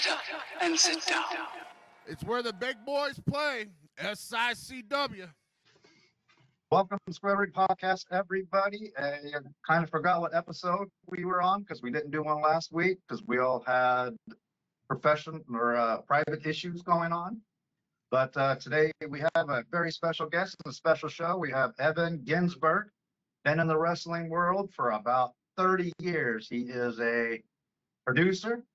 Shut up and sit down. It's where the big boys play. SICW. Welcome to Square Podcast, everybody. I kind of forgot what episode we were on because we didn't do one last week because we all had professional or private issues going on. But today we have a very special guest and a special show. We have Evan Ginzburg, been in the wrestling world for about 30 years. He is a producer,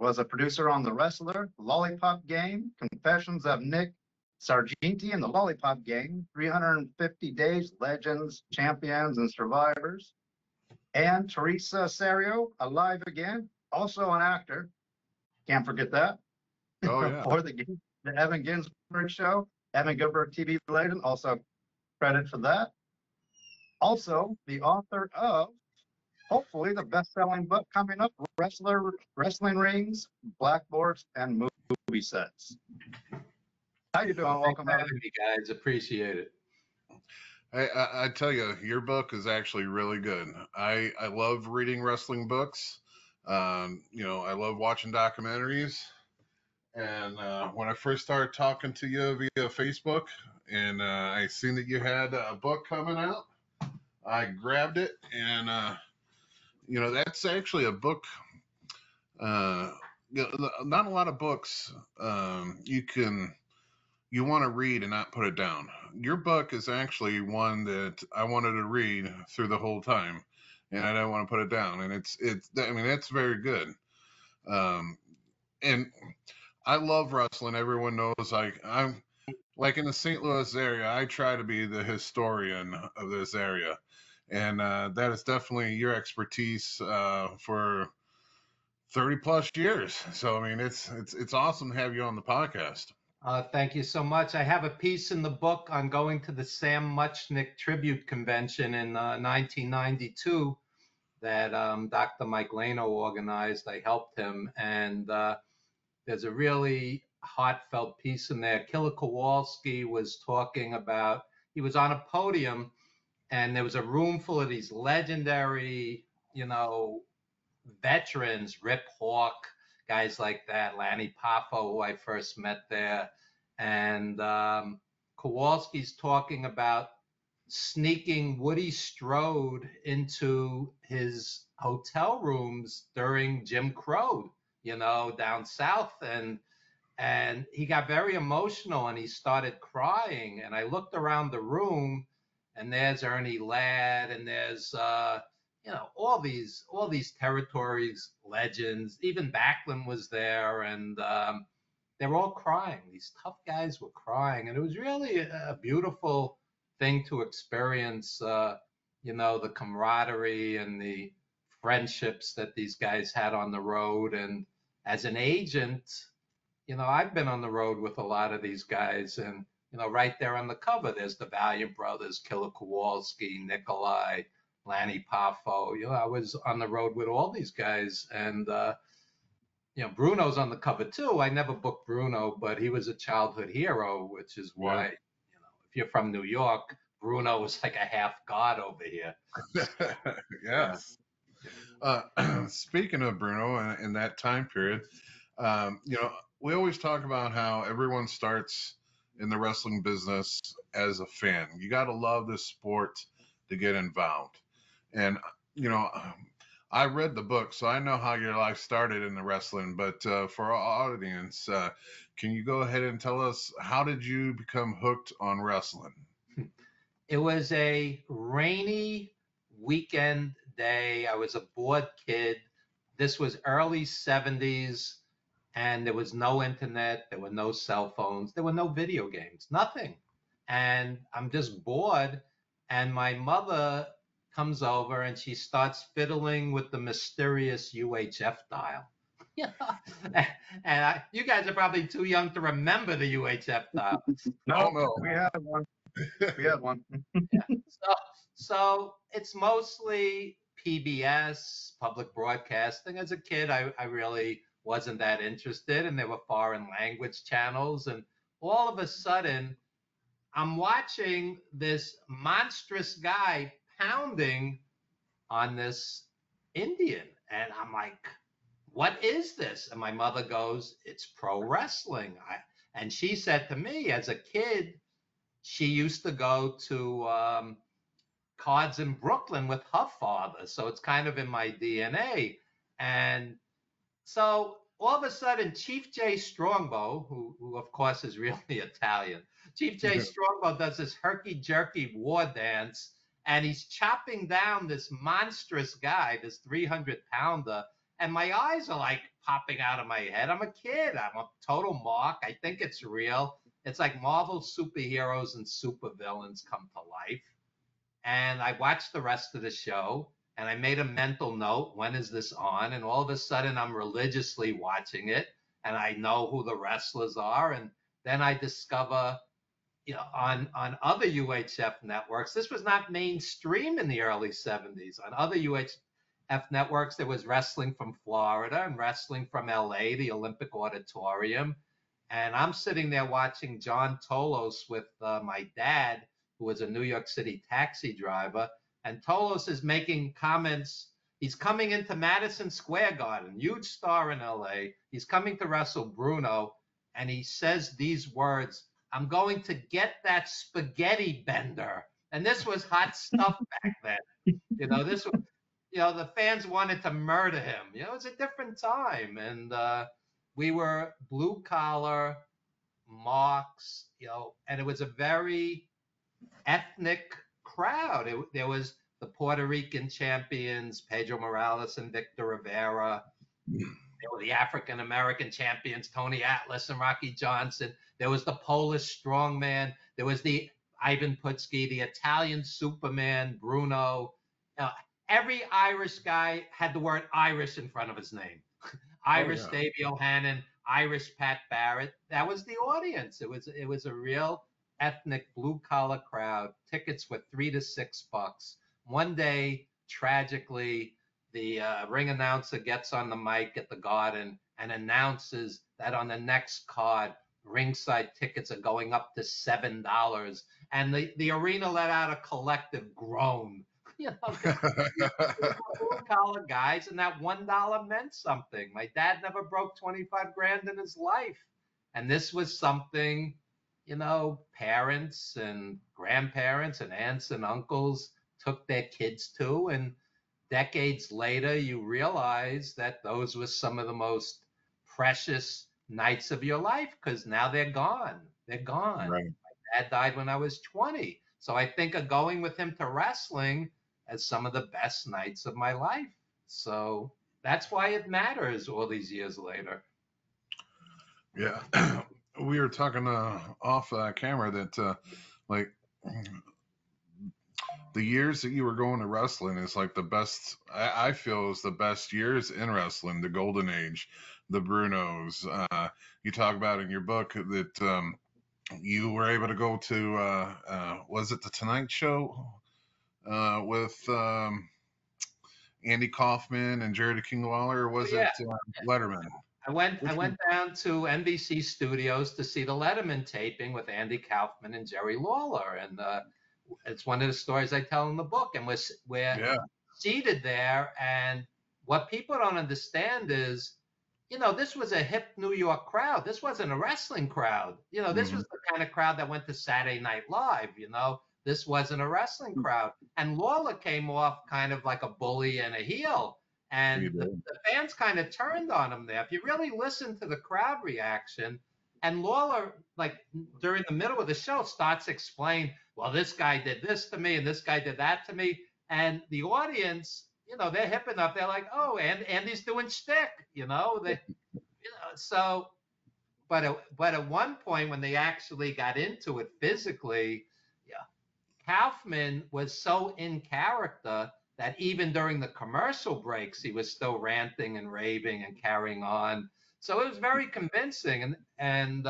was a producer on The Wrestler, Lollipop Game, Confessions of Nick Sargenti and the Lollipop Gang, 350 Days, Legends, Champions, and Survivors. And Teresa Serio, Alive Again, also an actor. Can't forget that. Oh, yeah. For the Evan Ginzburg Show, Evan Ginzburg TV legend, also credit for that. Also, the author of, hopefully, the best-selling book coming up, Wrestling Rings, Blackboards, and Movie Sets. How you doing? Welcome, having me, guys. Appreciate it. I tell you, your book is actually really good. I love reading wrestling books. I love watching documentaries. And when I first started talking to you via Facebook, and I seen that you had a book coming out, I grabbed it, and that's actually a book. Not a lot of books you want to read and not put it down. Your book is actually one that I wanted to read through the whole time, and I don't want to put it down. And it's very good. And I love wrestling. Everyone knows I'm like in the St. Louis area. I try to be the historian of this area, and that is definitely your expertise for 30 plus years. So it's awesome to have you on the podcast. Thank you so much. I have a piece in the book on going to the Sam Muchnick Tribute Convention in 1992 that Dr. Mike Lano organized. I helped him, and there's a really heartfelt piece in there. Killer Kowalski was talking about, he was on a podium, and there was a room full of these legendary, veterans, Rip Hawk, guys like that, Lanny Poffo, who I first met there. And Kowalski's talking about sneaking Woody Strode into his hotel rooms during Jim Crow, down south. And he got very emotional and he started crying. And I looked around the room, and there's Ernie Ladd, and there's all these territories, legends. Even Backlund was there, and they were all crying. These tough guys were crying, and it was really a beautiful thing to experience. The camaraderie and the friendships that these guys had on the road. And as an agent, I've been on the road with a lot of these guys, and right there on the cover, there's the Valiant Brothers, Killer Kowalski, Nikolai, Lanny Poffo. I was on the road with all these guys, and Bruno's on the cover too. I never booked Bruno, but he was a childhood hero, which is why, if you're from New York, Bruno was like a half god over here. Yes. Speaking of Bruno in that time period, we always talk about how everyone starts in the wrestling business as a fan. You got to love this sport to get involved. And, I read the book, so I know how your life started in the wrestling. But for our audience, can you go ahead and tell us, how did you become hooked on wrestling? It was a rainy weekend day. I was a bored kid. This was early 70s, and there was no internet. There were no cell phones. There were no video games, nothing. And I'm just bored. And my mother comes over and she starts fiddling with the mysterious UHF dial. And you guys are probably too young to remember the UHF dial. No, we had one. Yeah. So it's mostly PBS, public broadcasting. As a kid, I really wasn't that interested, and there were foreign language channels. And all of a sudden, I'm watching this monstrous guy pounding on this Indian. And I'm like, what is this? And my mother goes, it's pro wrestling. And she said to me, as a kid, she used to go to cards in Brooklyn with her father. So it's kind of in my DNA. And so all of a sudden, Chief Jay Strongbow, who of course is really Italian, Chief Jay Strongbow does this herky-jerky war dance, and he's chopping down this monstrous guy, this 300-pounder, and my eyes are like popping out of my head. I'm a kid. I'm a total mark. I think it's real. It's like Marvel superheroes and supervillains come to life. And I watched the rest of the show, and I made a mental note, when is this on? And all of a sudden I'm religiously watching it, and I know who the wrestlers are. And then I discover, on other UHF networks, this was not mainstream in the early 70s. On other UHF networks, there was wrestling from Florida and wrestling from LA, the Olympic Auditorium. And I'm sitting there watching John Tolos with my dad, who was a New York City taxi driver. And Tolos is making comments. He's coming into Madison Square Garden, huge star in LA. He's coming to wrestle Bruno. And he says these words, I'm going to get that spaghetti bender. And this was hot stuff back then. This was, the fans wanted to murder him. It was a different time. And we were blue collar marks, and it was a very ethnic crowd. There was the Puerto Rican champions, Pedro Morales and Victor Rivera. There were the African American champions, Tony Atlas and Rocky Johnson. There was the Polish strongman. There was the Ivan Putski, the Italian Superman, Bruno. Every Irish guy had the word Irish in front of his name. Irish Davey O'Hannon, Irish Pat Barrett. That was the audience. It was a real ethnic blue collar crowd. Tickets were $3 to $6. One day, tragically, the ring announcer gets on the mic at the Garden and announces that on the next card, ringside tickets are going up to $7. And the arena let out a collective groan. Blue collar guys, and that $1 meant something. My dad never broke 25 grand in his life. And this was something, parents and grandparents and aunts and uncles took their kids to. And decades later, you realize that those were some of the most precious nights of your life, because now they're gone. They're gone. Right. My dad died when I was 20. So I think of going with him to wrestling as some of the best nights of my life. So that's why it matters all these years later. Yeah. We were talking off camera that like the years that you were going to wrestling is like the best, I feel is the best years in wrestling, the golden age, the Brunos. You talk about in your book that you were able to go to, was it the Tonight Show with Andy Kaufman and Jerry the King Lawler, or was it Letterman? I went down to NBC Studios to see the Letterman taping with Andy Kaufman and Jerry Lawler, and it's one of the stories I tell in the book. And we're seated there, and what people don't understand is, this was a hip New York crowd. This wasn't a wrestling crowd. This was the kind of crowd that went to Saturday Night Live. This wasn't a wrestling crowd. And Lawler came off kind of like a bully and a heel. And the fans kind of turned on him there. If you really listen to the crowd reaction, and Lawler, like during the middle of the show, starts to explain, well, this guy did this to me and this guy did that to me. And the audience, they're hip enough. They're like, oh, and Andy's doing shtick, so, but at one point when they actually got into it physically, Kaufman was so in character that even during the commercial breaks, he was still ranting and raving and carrying on. So it was very convincing, and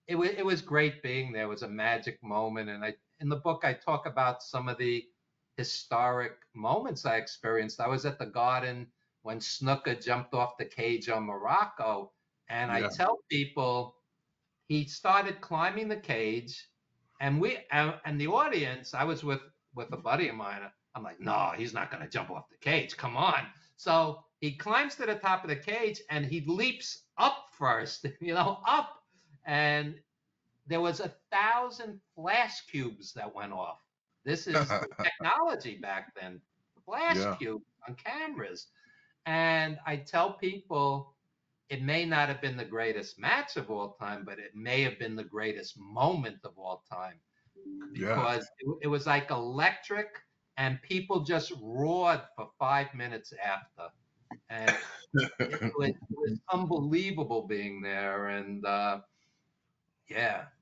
it was great being there. It was a magic moment. And in the book, I talk about some of the historic moments I experienced. I was at the Garden when Snooker jumped off the cage on Morocco, and I tell people he started climbing the cage, and the audience. I was with a buddy of mine. I'm like, no, he's not going to jump off the cage. Come on. So he climbs to the top of the cage and he leaps up first, up. And there was 1,000 flash cubes that went off. This is the technology back then. Flash cube on cameras. And I tell people it may not have been the greatest match of all time, but it may have been the greatest moment of all time, because it was like electric, and people just roared for 5 minutes after. And it was unbelievable being there. And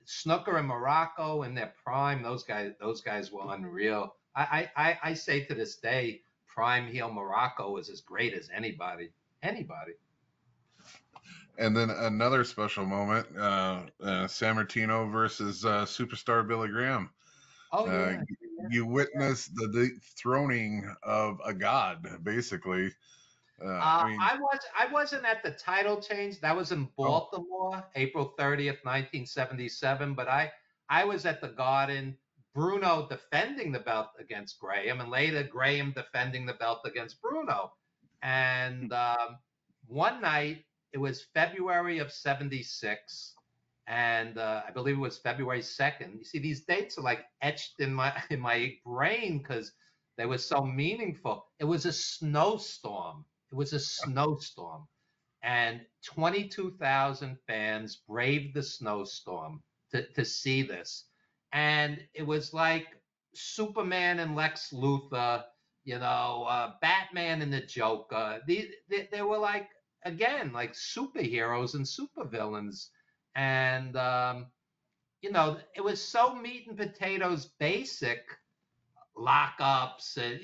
snooker in Morocco in their prime, those guys were unreal. I say to this day, prime heel Morocco is as great as anybody. And then another special moment, San Martino versus superstar Billy Graham. Oh yeah. You witnessed the dethroning of a god, basically. I wasn't at the title change. That was in Baltimore, April 30th, 1977. But I was at the Garden. Bruno defending the belt against Graham, and later Graham defending the belt against Bruno. And one night, it was February of 76, and I believe it was February 2nd. You see, these dates are like etched in my brain because they were so meaningful. It was a snowstorm. And 22,000 fans braved the snowstorm to see this. And it was like Superman and Lex Luthor, Batman and the Joker. They were like, again, like superheroes and supervillains. And, it was so meat and potatoes basic, lockups, and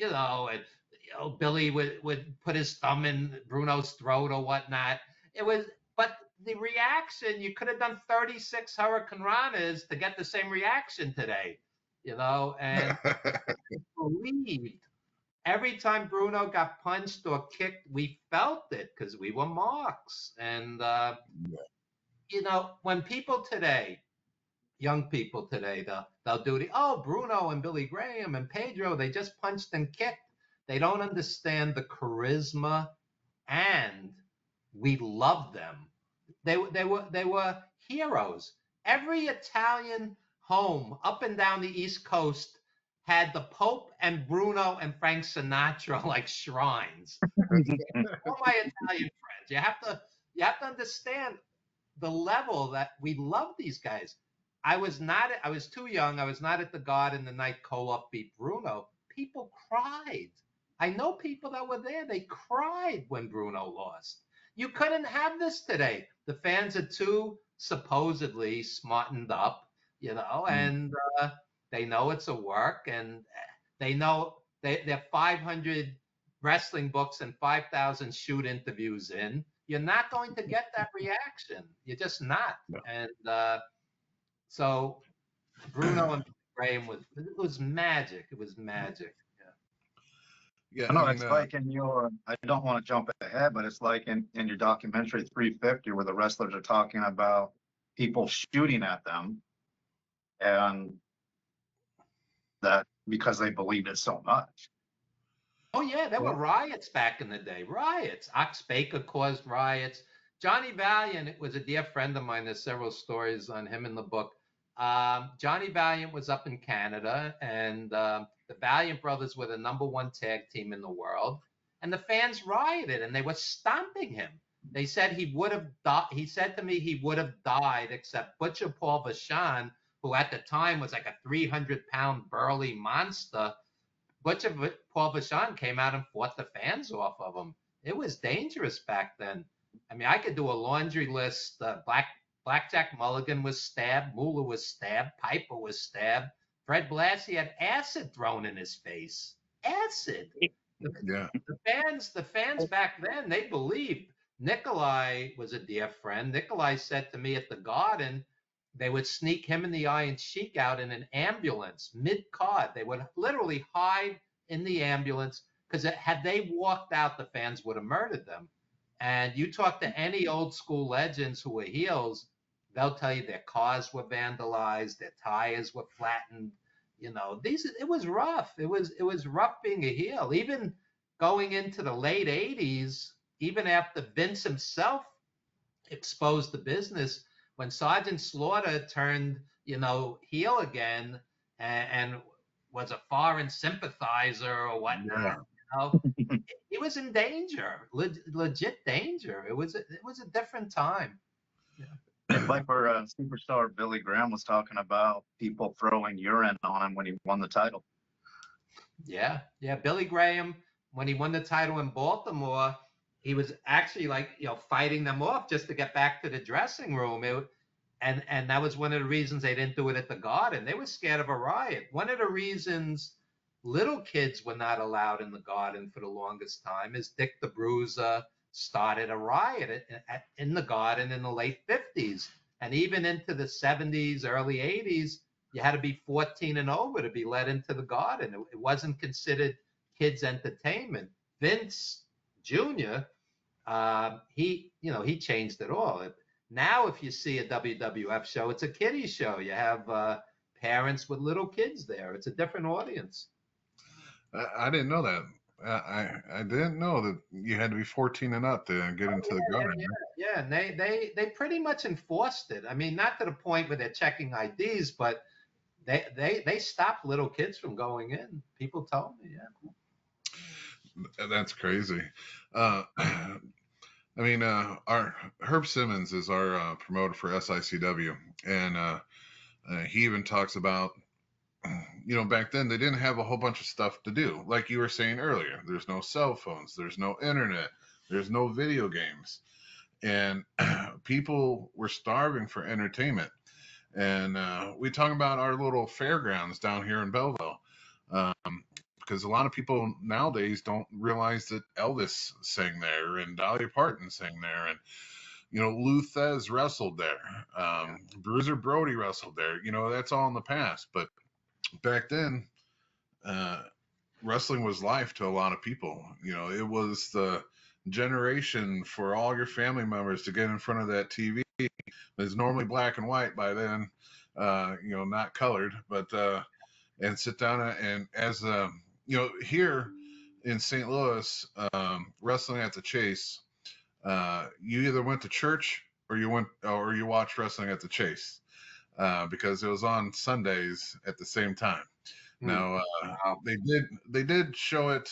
Billy would put his thumb in Bruno's throat or whatnot. But the reaction, you could have done 36 Hurricane Ranas to get the same reaction today, and believed. Every time Bruno got punched or kicked, we felt it because we were marks. And, when people today, young people today, they'll do Bruno and Billy Graham and Pedro, they just punched and kicked. They don't understand the charisma, and we love them. They were heroes. Every Italian home up and down the East Coast had the Pope and Bruno and Frank Sinatra like shrines. All my Italian friends. You have to understand the level that we love these guys. I was too young. I was not at the Garden the night Koloff beat Bruno. People cried. I know people that were there. They cried when Bruno lost. You couldn't have this today. The fans are too supposedly smartened up, and they know it's a work, and they know they're 500 wrestling books and 5,000 shoot interviews in. You're not going to get that reaction. You're just not. No. And so Bruno and Graham it was magic. It was magic. Yeah, I know it's like in your, I don't want to jump ahead, but it's like in your documentary 350, where the wrestlers are talking about people shooting at them, and that because they believed it so much. Oh yeah, there were riots back in the day. Riots. Ox Baker caused riots. Johnny Valiant was a dear friend of mine. There's several stories on him in the book. Johnny Valiant was up in Canada, and the Valiant brothers were the #1 tag team in the world, and the fans rioted, and they were stomping him. They said he would have died. He said to me he would have died, except Butcher Paul Vachon, who at the time was like a 300-pound burly monster. Butcher Paul Vachon came out and fought the fans off of him. It was dangerous back then. I mean, I could do a laundry list. Blackjack Mulligan was stabbed. Moolah was stabbed. Piper was stabbed. Fred Blassie had acid thrown in his face. Acid. The fans back then, they believed. Nikolai was a dear friend. Nikolai said to me at the Garden, they would sneak him and the Iron Sheik out in an ambulance mid-card. They would literally hide in the ambulance because had they walked out, the fans would have murdered them. And you talk to any old school legends who were heels, they'll tell you their cars were vandalized, their tires were flattened. It was rough. It was rough being a heel. Even going into the late 80s, even after Vince himself exposed the business, when Sergeant Slaughter turned, heel again and was a foreign sympathizer or whatnot, Yeah. he was in danger, legit danger. It was a different time. It's like where superstar Billy Graham was talking about people throwing urine on him when he won the title. Yeah. Billy Graham, when he won the title in Baltimore, he was actually fighting them off just to get back to the dressing room. And that was one of the reasons they didn't do it at the Garden. They were scared of a riot. One of the reasons little kids were not allowed in the Garden for the longest time is Dick the Bruiser started a riot in the Garden in the late 50s. And even into the 70s, early 80s, you had to be 14 and over to be let into the Garden. It wasn't considered kids' entertainment. Vince Jr., he changed it all. Now, if you see a WWF show, it's a kiddie show. You have parents with little kids there. It's a different audience. I didn't know that. I didn't know that you had to be 14 and up to get into the Garden. Yeah, and they pretty much enforced it. I mean, not to the point where they're checking IDs, but they stopped little kids from going in. People told me, yeah. That's crazy. I mean, our Herb Simmons is our promoter for SICW, and he even talks about, back then they didn't have a whole bunch of stuff to do. Like you were saying earlier, there's no cell phones, there's no internet, there's no video games, and people were starving for entertainment. And we talk about our little fairgrounds down here in Belleville, because a lot of people nowadays don't realize that Elvis sang there and Dolly Parton sang there, and Lou Thez wrestled there, Bruiser Brody wrestled there. That's all in the past, but back then, wrestling was life to a lot of people. It was the generation for all your family members to get in front of that TV. It's normally black and white by then, not colored, but and sit down and as here in St. Louis, wrestling at the Chase, you either went to church or you watched wrestling at the Chase, because it was on Sundays at the same time. Now they did show it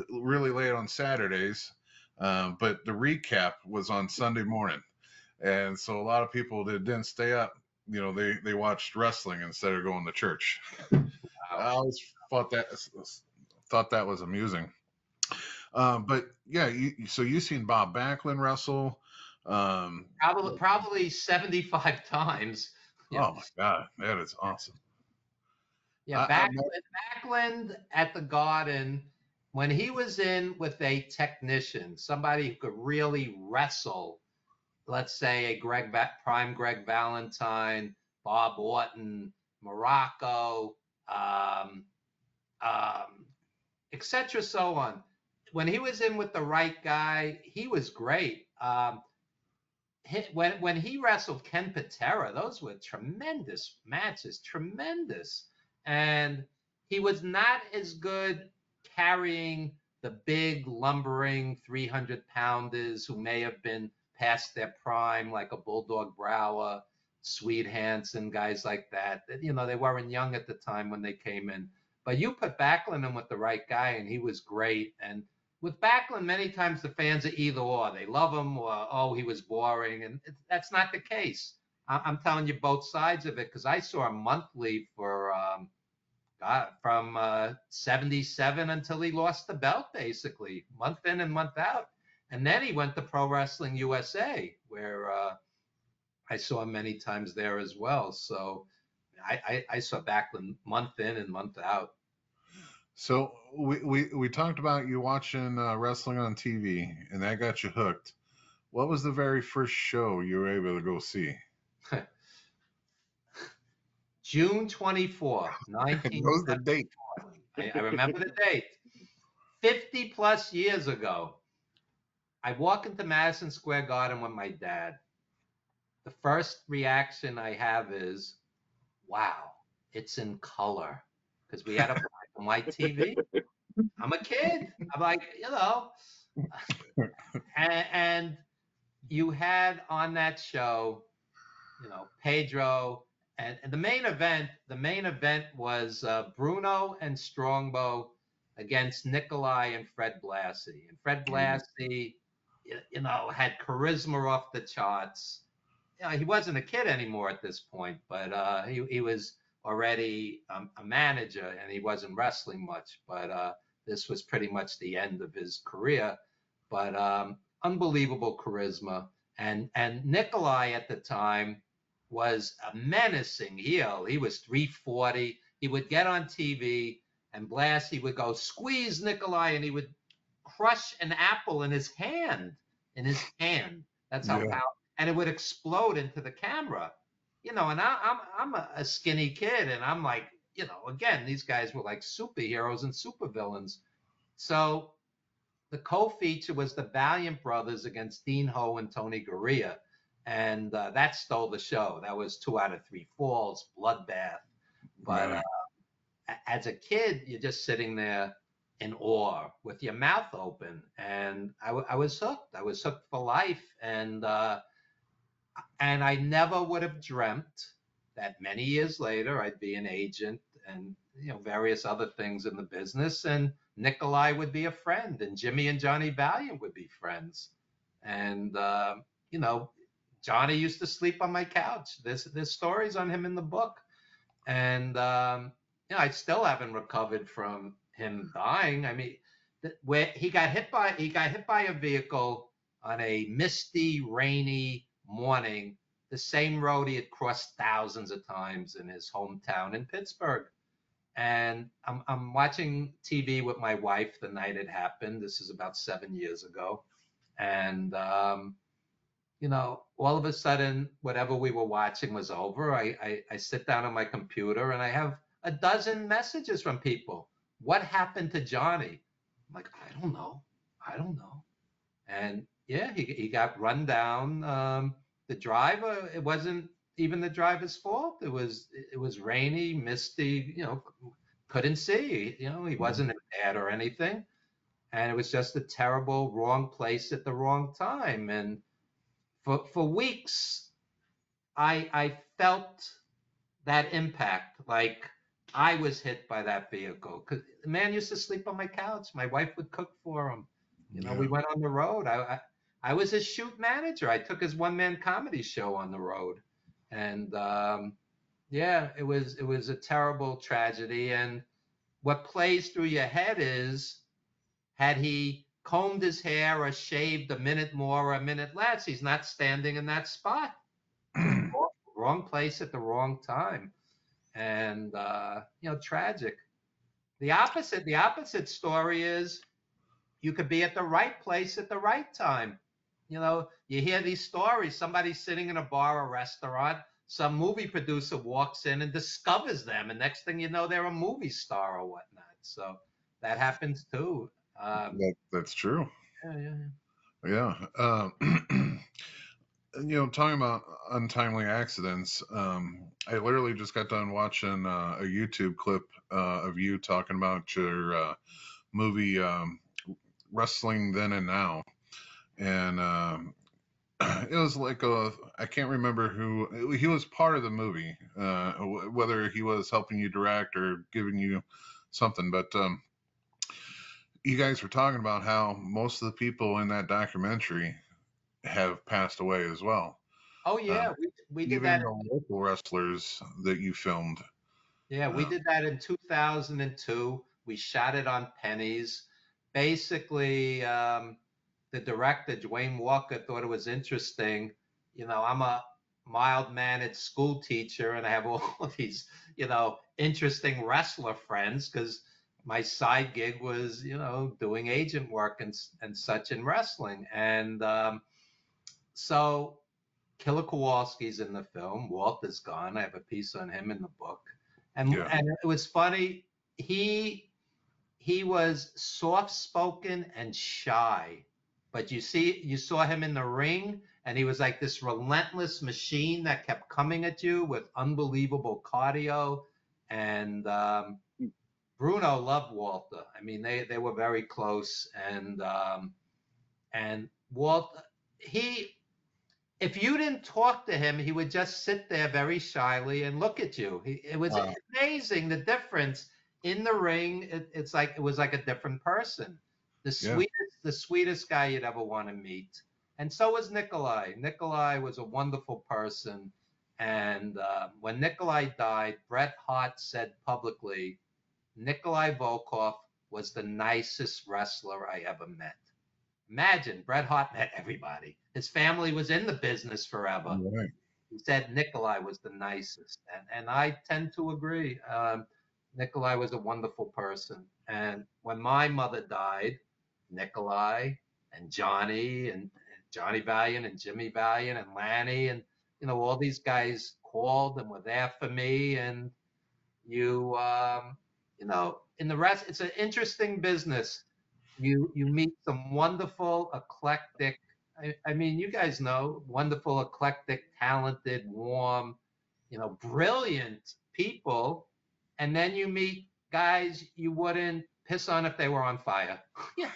really late on Saturdays, but the recap was on Sunday morning, and so a lot of people that didn't stay up, they watched wrestling instead of going to church. I always thought that was amusing. But yeah, so you've seen Bob Backlund wrestle. Probably 75 times. Yeah. Oh my God, that is awesome. Yeah, Backlund at the Garden, when he was in with a technician, somebody who could really wrestle, let's say a prime Greg Valentine, Bob Orton, Morocco, etc., so on. When he was in with the right guy, he was great. When he wrestled Ken Patera, those were tremendous matches, tremendous. And he was not as good carrying the big, lumbering 300-pounders who may have been past their prime, like a Bulldog Brower, Sweet Hansen, guys like that. They weren't young at the time when they came in. But you put Backlund in with the right guy, and he was great. And with Backlund, many times the fans are either or. They love him, or, oh, he was boring. And that's not the case. I'm telling you both sides of it, because I saw him monthly for from 77 until he lost the belt, basically, month in and month out. And then he went to Pro Wrestling USA, where I saw him many times there as well. So I saw Backlund month in and month out. So we talked about you watching wrestling on TV, and that got you hooked. What was the very first show you were able to go see? June 24, 1974. What was the date? I remember the date. 50 plus years ago, I walk into Madison Square Garden with my dad. The first reaction I have is, wow, it's in color. Because we had a black and white TV. I'm a kid. I'm like, and you had on that show, Pedro, and the main event was Bruno and Strongbow against Nikolai and Fred Blassie. And Fred Blassie, had charisma off the charts. He wasn't a kid anymore at this point, but he was already a manager, and he wasn't wrestling much. But this was pretty much the end of his career. But unbelievable charisma, and Nikolai at the time was a menacing heel. He was 340. He would get on TV, and Blassie would go squeeze Nikolai, and he would crush an apple in his hand. That's how powerful. And it would explode into the camera. And I'm a skinny kid, and I'm like, again, these guys were like superheroes and supervillains. So the co-feature was the Valiant Brothers against Dean Ho and Tony Gurria. And that stole the show. That was 2 out of 3 falls, bloodbath. But as a kid, you're just sitting there in awe with your mouth open. And I was hooked. I was hooked for life. And I never would have dreamt that many years later I'd be an agent and various other things in the business, and Nikolai would be a friend, and Jimmy and Johnny Valiant would be friends. And Johnny used to sleep on my couch. There's stories on him in the book. And I still haven't recovered from him dying. I mean, where he got hit by a vehicle on a misty, rainy morning, the same road he had crossed thousands of times in his hometown in Pittsburgh. And I'm watching TV with my wife the night it happened. This is about 7 years ago. And, all of a sudden, whatever we were watching was over. I sit down on my computer and I have a dozen messages from people. What happened to Johnny? I'm like, I don't know. And he got run down. The driver, it wasn't even the driver's fault. It was rainy, misty, couldn't see, he wasn't impaired or anything. And it was just a terrible, wrong place at the wrong time. And for weeks, I felt that impact, like I was hit by that vehicle. Because the man used to sleep on my couch. My wife would cook for him. We went on the road. I was his shoot manager. I took his one-man comedy show on the road. And it was a terrible tragedy. And what plays through your head is, had he combed his hair or shaved a minute more or a minute less, he's not standing in that spot. Wrong place at the wrong time. And tragic. The opposite story is, you could be at the right place at the right time. You hear these stories. Somebody's sitting in a bar or restaurant. Some movie producer walks in and discovers them, and next thing you know, they're a movie star or whatnot. So that happens too. That's true. Yeah. Talking about untimely accidents, I literally just got done watching a YouTube clip of you talking about your movie Wrestling Then and Now. And it was like I can't remember who, he was part of the movie, whether he was helping you direct or giving you something, but you guys were talking about how most of the people in that documentary have passed away as well. Oh yeah, we did even that. The local wrestlers that you filmed. Yeah, we did that in 2002. We shot it on pennies. Basically, the director, Dwayne Walker, thought it was interesting. I'm a mild-mannered school teacher, and I have all of these, interesting wrestler friends, because my side gig was, doing agent work and such in wrestling. And so Killer Kowalski's in the film. Walt is gone. I have a piece on him in the book. And it was funny. He was soft-spoken and shy. But you saw him in the ring, and he was like this relentless machine that kept coming at you with unbelievable cardio. And Bruno loved Walter. I mean, they were very close. And And Walt, if you didn't talk to him, he would just sit there very shyly and look at you. It was Wow. amazing the difference in the ring. It was like a different person. The sweetest guy you'd ever want to meet. And so was Nikolai. Nikolai was a wonderful person. And when Nikolai died, Bret Hart said publicly, Nikolai Volkov was the nicest wrestler I ever met. Imagine, Bret Hart met everybody. His family was in the business forever. Right. He said Nikolai was the nicest. And I tend to agree. Nikolai was a wonderful person. And when my mother died, Nikolai and Johnny Valiant and Jimmy Valiant and Lanny and, all these guys called and were there for me. And in the rest, it's an interesting business. You meet some wonderful, eclectic. I mean, you guys know, wonderful, eclectic, talented, warm, brilliant people, and then you meet guys you wouldn't piss on if they were on fire. Yeah,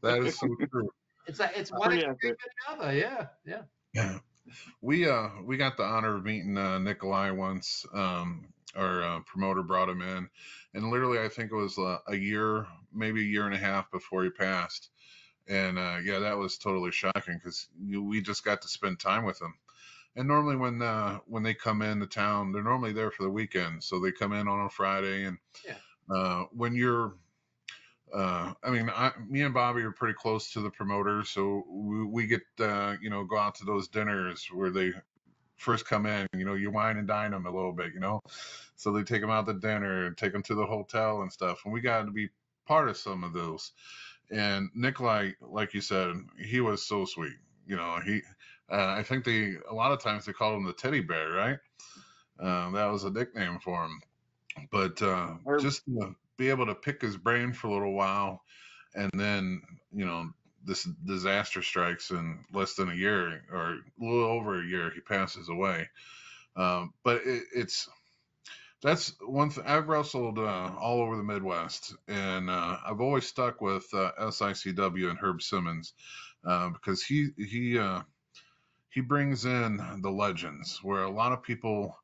That is so true. it's one extreme than the other. Yeah, yeah. Yeah. We got the honor of meeting Nikolai once. Our promoter brought him in, and literally I think it was a year, maybe a year and a half before he passed. And yeah, that was totally shocking because we just got to spend time with him. And normally when they come into town, they're normally there for the weekend, so they come in on a Friday. And when you're me and Bobby are pretty close to the promoter, so we get go out to those dinners where they first come in. You wine and dine them a little bit. So they take them out to dinner and take them to the hotel and stuff, and we got to be part of some of those. And Nikolai, like you said, he was so sweet. I think a lot of times they called him the teddy bear, right? That was a nickname for him. But just to be able to pick his brain for a little while, and then this disaster strikes in less than a year, or a little over a year, he passes away. But that's one thing. I've wrestled all over the Midwest, and I've always stuck with SICW and Herb Simmons because he brings in the legends, where a lot of people,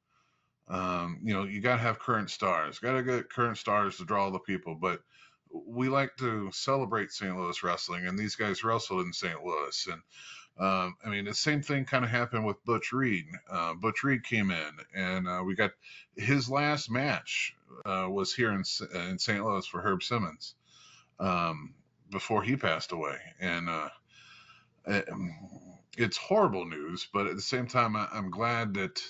you got to have current stars, got to get current stars to draw the people. But we like to celebrate St. Louis wrestling, and these guys wrestled in St. Louis. And the same thing kind of happened with Butch Reed. Butch Reed came in, and we got his last match was here in St. Louis for Herb Simmons before he passed away. And it's horrible news, but at the same time, I'm glad that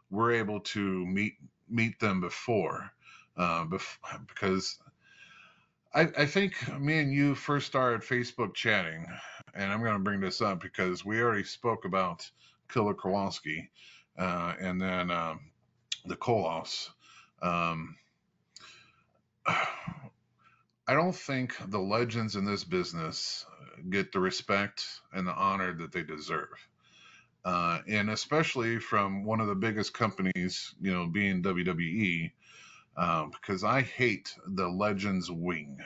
we're able to meet them before, because I think me and you first started Facebook chatting, and I'm going to bring this up because we already spoke about Killer Kowalski, and then the Koloffs. I don't think the legends in this business get the respect and the honor that they deserve. And especially from one of the biggest companies, being WWE, because I hate the Legends wing.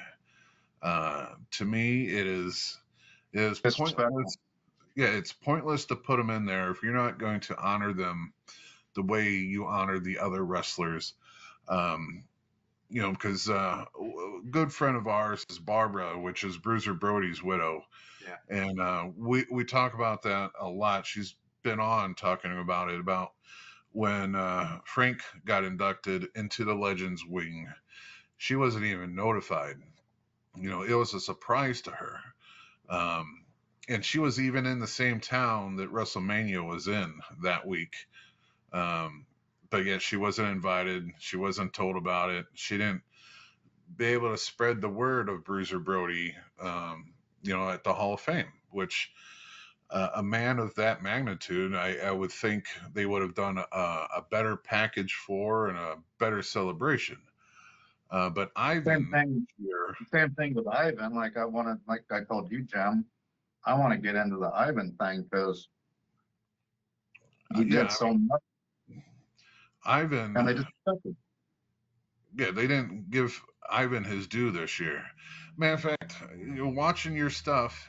To me, it is pointless. Yeah, it's pointless to put them in there if you're not going to honor them the way you honor the other wrestlers. Because a good friend of ours is Barbara, which is Bruiser Brody's widow. Yeah. And we talk about that a lot. She's been on talking about it, about when Frank got inducted into the Legends wing. She wasn't even notified. It was a surprise to her. And she was even in the same town that WrestleMania was in that week. But yet she wasn't invited. She wasn't told about it. She didn't be able to spread the word of Bruiser Brody, at the Hall of Fame, which a man of that magnitude, I would think they would have done a better package for and a better celebration. But Ivan, same thing with Ivan. Like I told you, Jim, I want to get into the Ivan thing because he did so much. Ivan, and they just accepted. Yeah, they didn't give Ivan his due this year. Matter of fact, watching your stuff,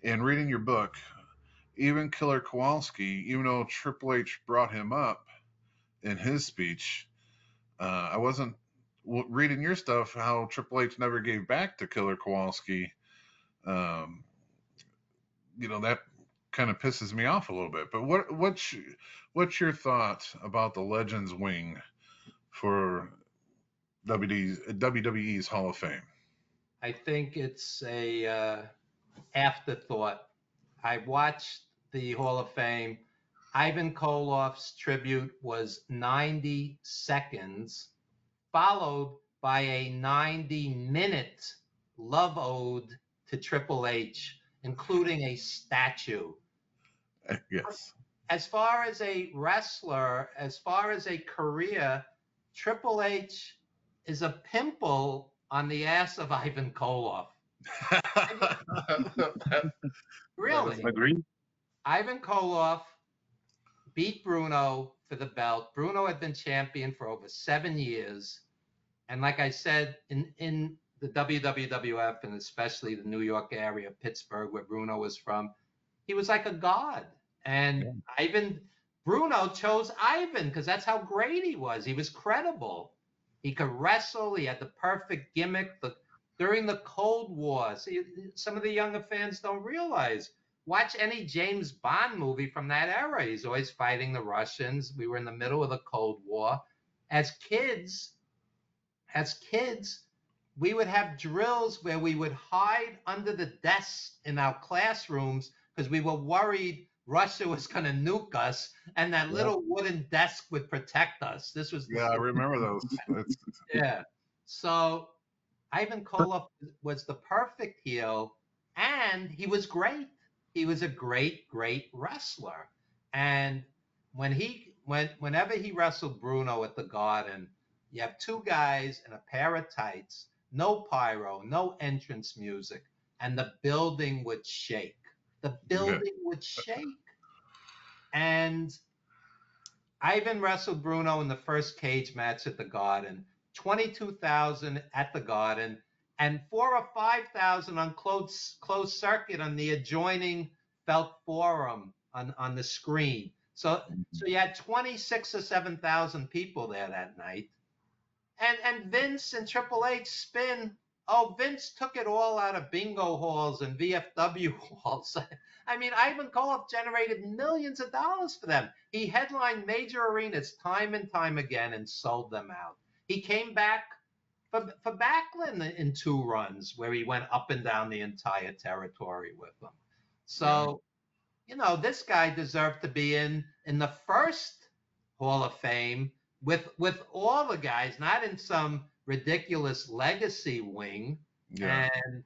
And reading your book, even Killer Kowalski, even though Triple H brought him up in his speech, I wasn't reading your stuff how Triple H never gave back to Killer Kowalski. Um, that kind of pisses me off a little bit. But what's your thought about the Legends wing for WWE's Hall of Fame? I think it's a afterthought. I watched the Hall of Fame. Ivan Koloff's tribute was 90 seconds, followed by a 90-minute love ode to Triple H, including a statue. Yes. As far as a wrestler, as far as a career, Triple H is a pimple on the ass of Ivan Koloff. Really? Agreed. Ivan Koloff beat Bruno for the belt. Bruno had been champion for over 7 years. And like I said, in the WWF and especially the New York area, Pittsburgh, where Bruno was from, he was like a god. And Bruno chose Ivan because that's how great he was. He was credible. He could wrestle. He had the perfect gimmick. During the Cold War, see, some of the younger fans don't realize. Watch any James Bond movie from that era. He's always fighting the Russians. We were in the middle of the Cold War. As kids, we would have drills where we would hide under the desks in our classrooms because we were worried Russia was going to nuke us, and that little wooden desk would protect us. This was I remember those. Yeah. So Ivan Koloff was the perfect heel, and he was great. He was a great, great wrestler. And whenever he wrestled Bruno at the Garden, you have two guys in a pair of tights, no pyro, no entrance music, and the building would shake. The building would shake. And Ivan wrestled Bruno in the first cage match at the Garden, 22,000 at the Garden, and 4,000 or 5,000 on closed circuit on the adjoining Felt Forum on the screen. So you had 26,000 or 7,000 people there that night. And Vince and Triple H spin. Oh, Vince took it all out of bingo halls and VFW halls. I mean, Ivan Koloff generated millions of dollars for them. He headlined major arenas time and time again and sold them out. He came back for Backlund in 2 runs where he went up and down the entire territory with them. So, this guy deserved to be in the first Hall of Fame with all the guys, not in some ridiculous legacy wing. Yeah. And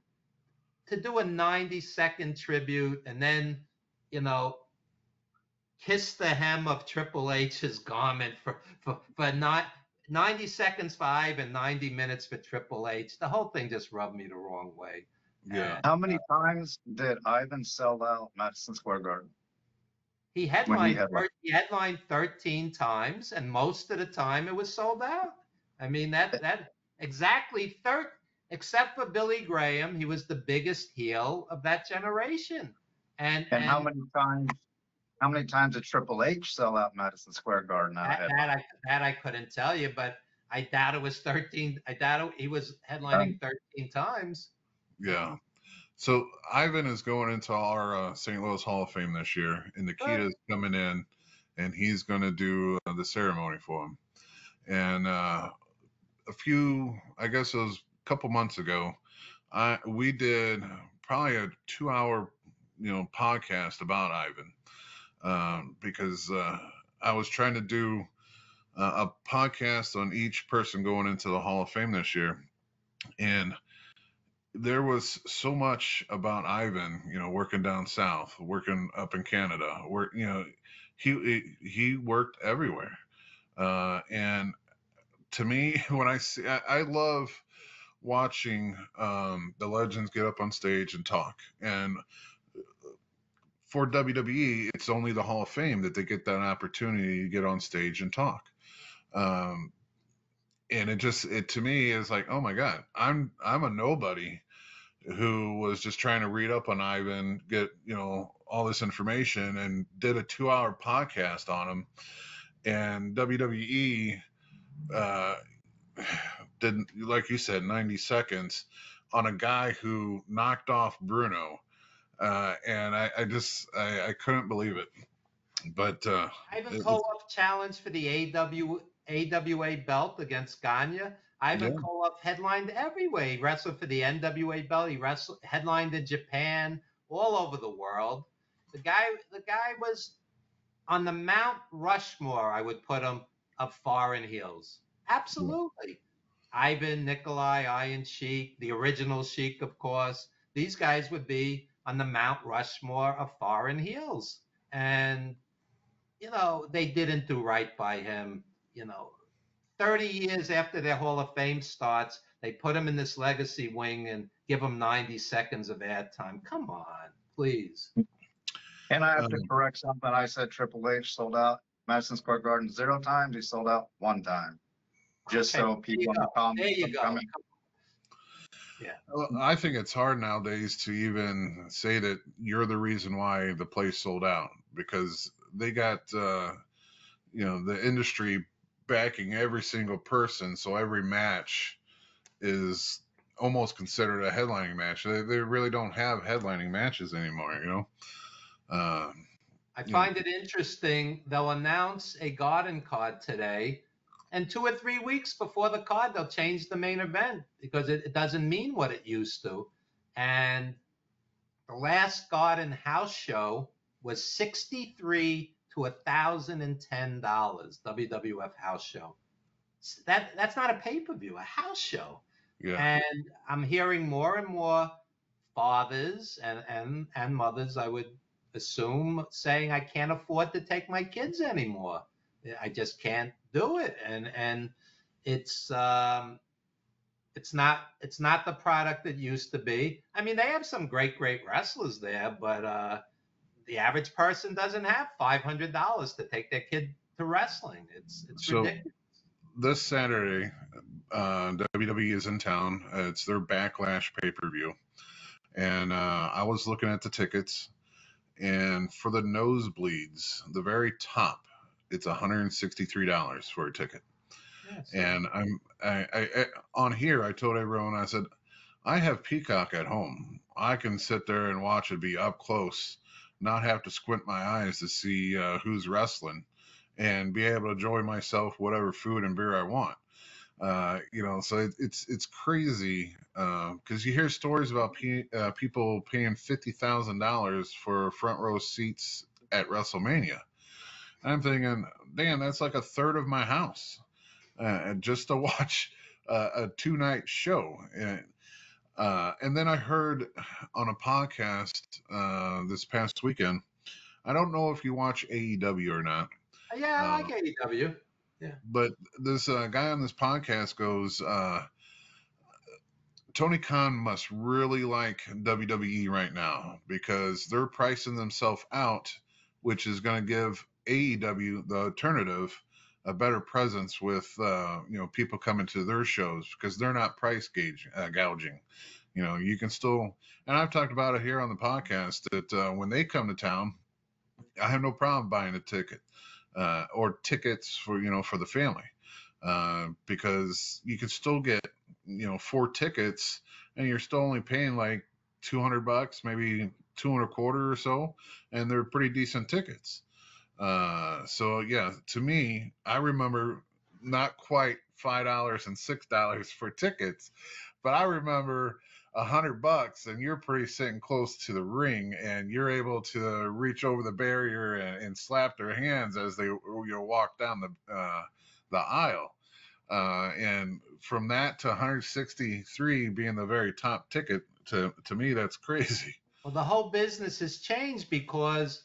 to do a 90-second tribute and then, kiss the hem of Triple H's garment for not 90 seconds for Ivan, 90 minutes for Triple H. The whole thing just rubbed me the wrong way. Yeah. How many times did Ivan sell out Madison Square Garden? He headlined 13 times, and most of the time it was sold out. I mean, that exactly except for Billy Graham, he was the biggest heel of that generation. And how many times did Triple H sell out Madison Square Garden? That I couldn't tell you, but I doubt it was 13. I doubt he was headlining 13 times. Yeah. So Ivan is going into our St. Louis Hall of Fame this year, and Nikita's coming in, and he's going to do the ceremony for him. And I guess it was a couple months ago, we did probably a 2-hour, podcast about Ivan, because I was trying to do a podcast on each person going into the Hall of Fame this year, and there was so much about Ivan, working down south, working up in Canada, he worked everywhere. And to me, when I love watching the legends get up on stage and talk. And for WWE, it's only the Hall of Fame that they get that opportunity to get on stage and talk. And it to me is like, oh my God, I'm a nobody who was just trying to read up on Ivan, get, all this information, and did a 2-hour podcast on him. And WWE uh, did, like you said, 90 seconds on a guy who knocked off Bruno. And I couldn't believe it. But Ivan it, Koloff challenged for the AWA belt against Gagne. Ivan Yeah. Koloff headlined everywhere. He wrestled for the NWA belt. He headlined in Japan, all over the world. The guy was on the Mount Rushmore, I would put him, of foreign heels. Absolutely. Ivan, Nikolai, Iron Sheik, the original Sheik, of course. These guys would be on the Mount Rushmore of foreign heels. And they didn't do right by him. 30 years after their Hall of Fame starts, they put him in this legacy wing and give him 90 seconds of airtime. Come on, please. And I have to correct something. I said Triple H sold out Madison Square Garden 0 times. He sold out 1 time. Just so people in the comments. There you go. Yeah. Well, I think it's hard nowadays to even say that you're the reason why the place sold out, because they got the industry backing every single person, so every match is almost considered a headlining match. They really don't have headlining matches anymore. I find it interesting. They'll announce a Garden card today, and 2 or 3 weeks before the card, they'll change the main event because it doesn't mean what it used to. And the last Garden house show was $63 to $1,010 WWF house show. That's not a pay-per-view, a house show. Yeah. And I'm hearing more and more fathers and mothers, I would assume, saying I can't afford to take my kids anymore. I just can't do it. And it's not the product it used to be. I mean, they have some great wrestlers there, but the average person doesn't have $500 to take their kid to wrestling. It's ridiculous. This Saturday, WWE is in town. It's their Backlash pay-per-view. And I was looking at the tickets, and for the nosebleeds, the very top, it's $163 for a ticket. Yes. And I on here, I told everyone, I said, I have Peacock at home. I can sit there and watch it be up close, not have to squint my eyes to see who's wrestling, and be able to enjoy myself whatever food and beer I want. So it's crazy because you hear stories about people paying $50,000 for front row seats at WrestleMania. And I'm thinking, damn, that's like a third of my house just to watch a 2-night show. And then I heard on a podcast this past weekend, I don't know if you watch AEW or not. Yeah, I like AEW. Yeah. But this guy on this podcast goes, Tony Khan must really like WWE right now because they're pricing themselves out, which is going to give AEW, the alternative, a better presence with people coming to their shows because they're not price gouging. You can still, and I've talked about it here on the podcast that when they come to town, I have no problem buying a ticket. Or tickets for the family, because you could still get 4 tickets and you're still only paying like $200, maybe $225 or so, and they're pretty decent tickets. So yeah, to me, I remember not quite $5 and $6 for tickets, but I remember $100 and you're pretty sitting close to the ring and you're able to reach over the barrier and slap their hands as they walk down the aisle. And from that to 163 being the very top ticket, to me, that's crazy. Well, the whole business has changed because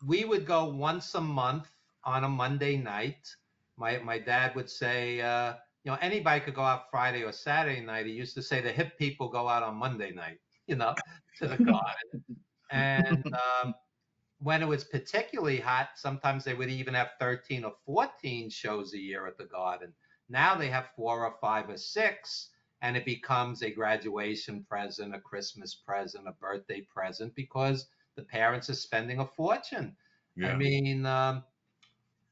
we would go once a month on a Monday night. My dad would say, anybody could go out Friday or Saturday night. He used to say the hip people go out on Monday night, to the Garden. And when it was particularly hot, sometimes they would even have 13 or 14 shows a year at the Garden. Now they have 4 or 5 or 6. and it becomes a graduation present, a Christmas present, a birthday present, because the parents are spending a fortune. Yeah. I mean,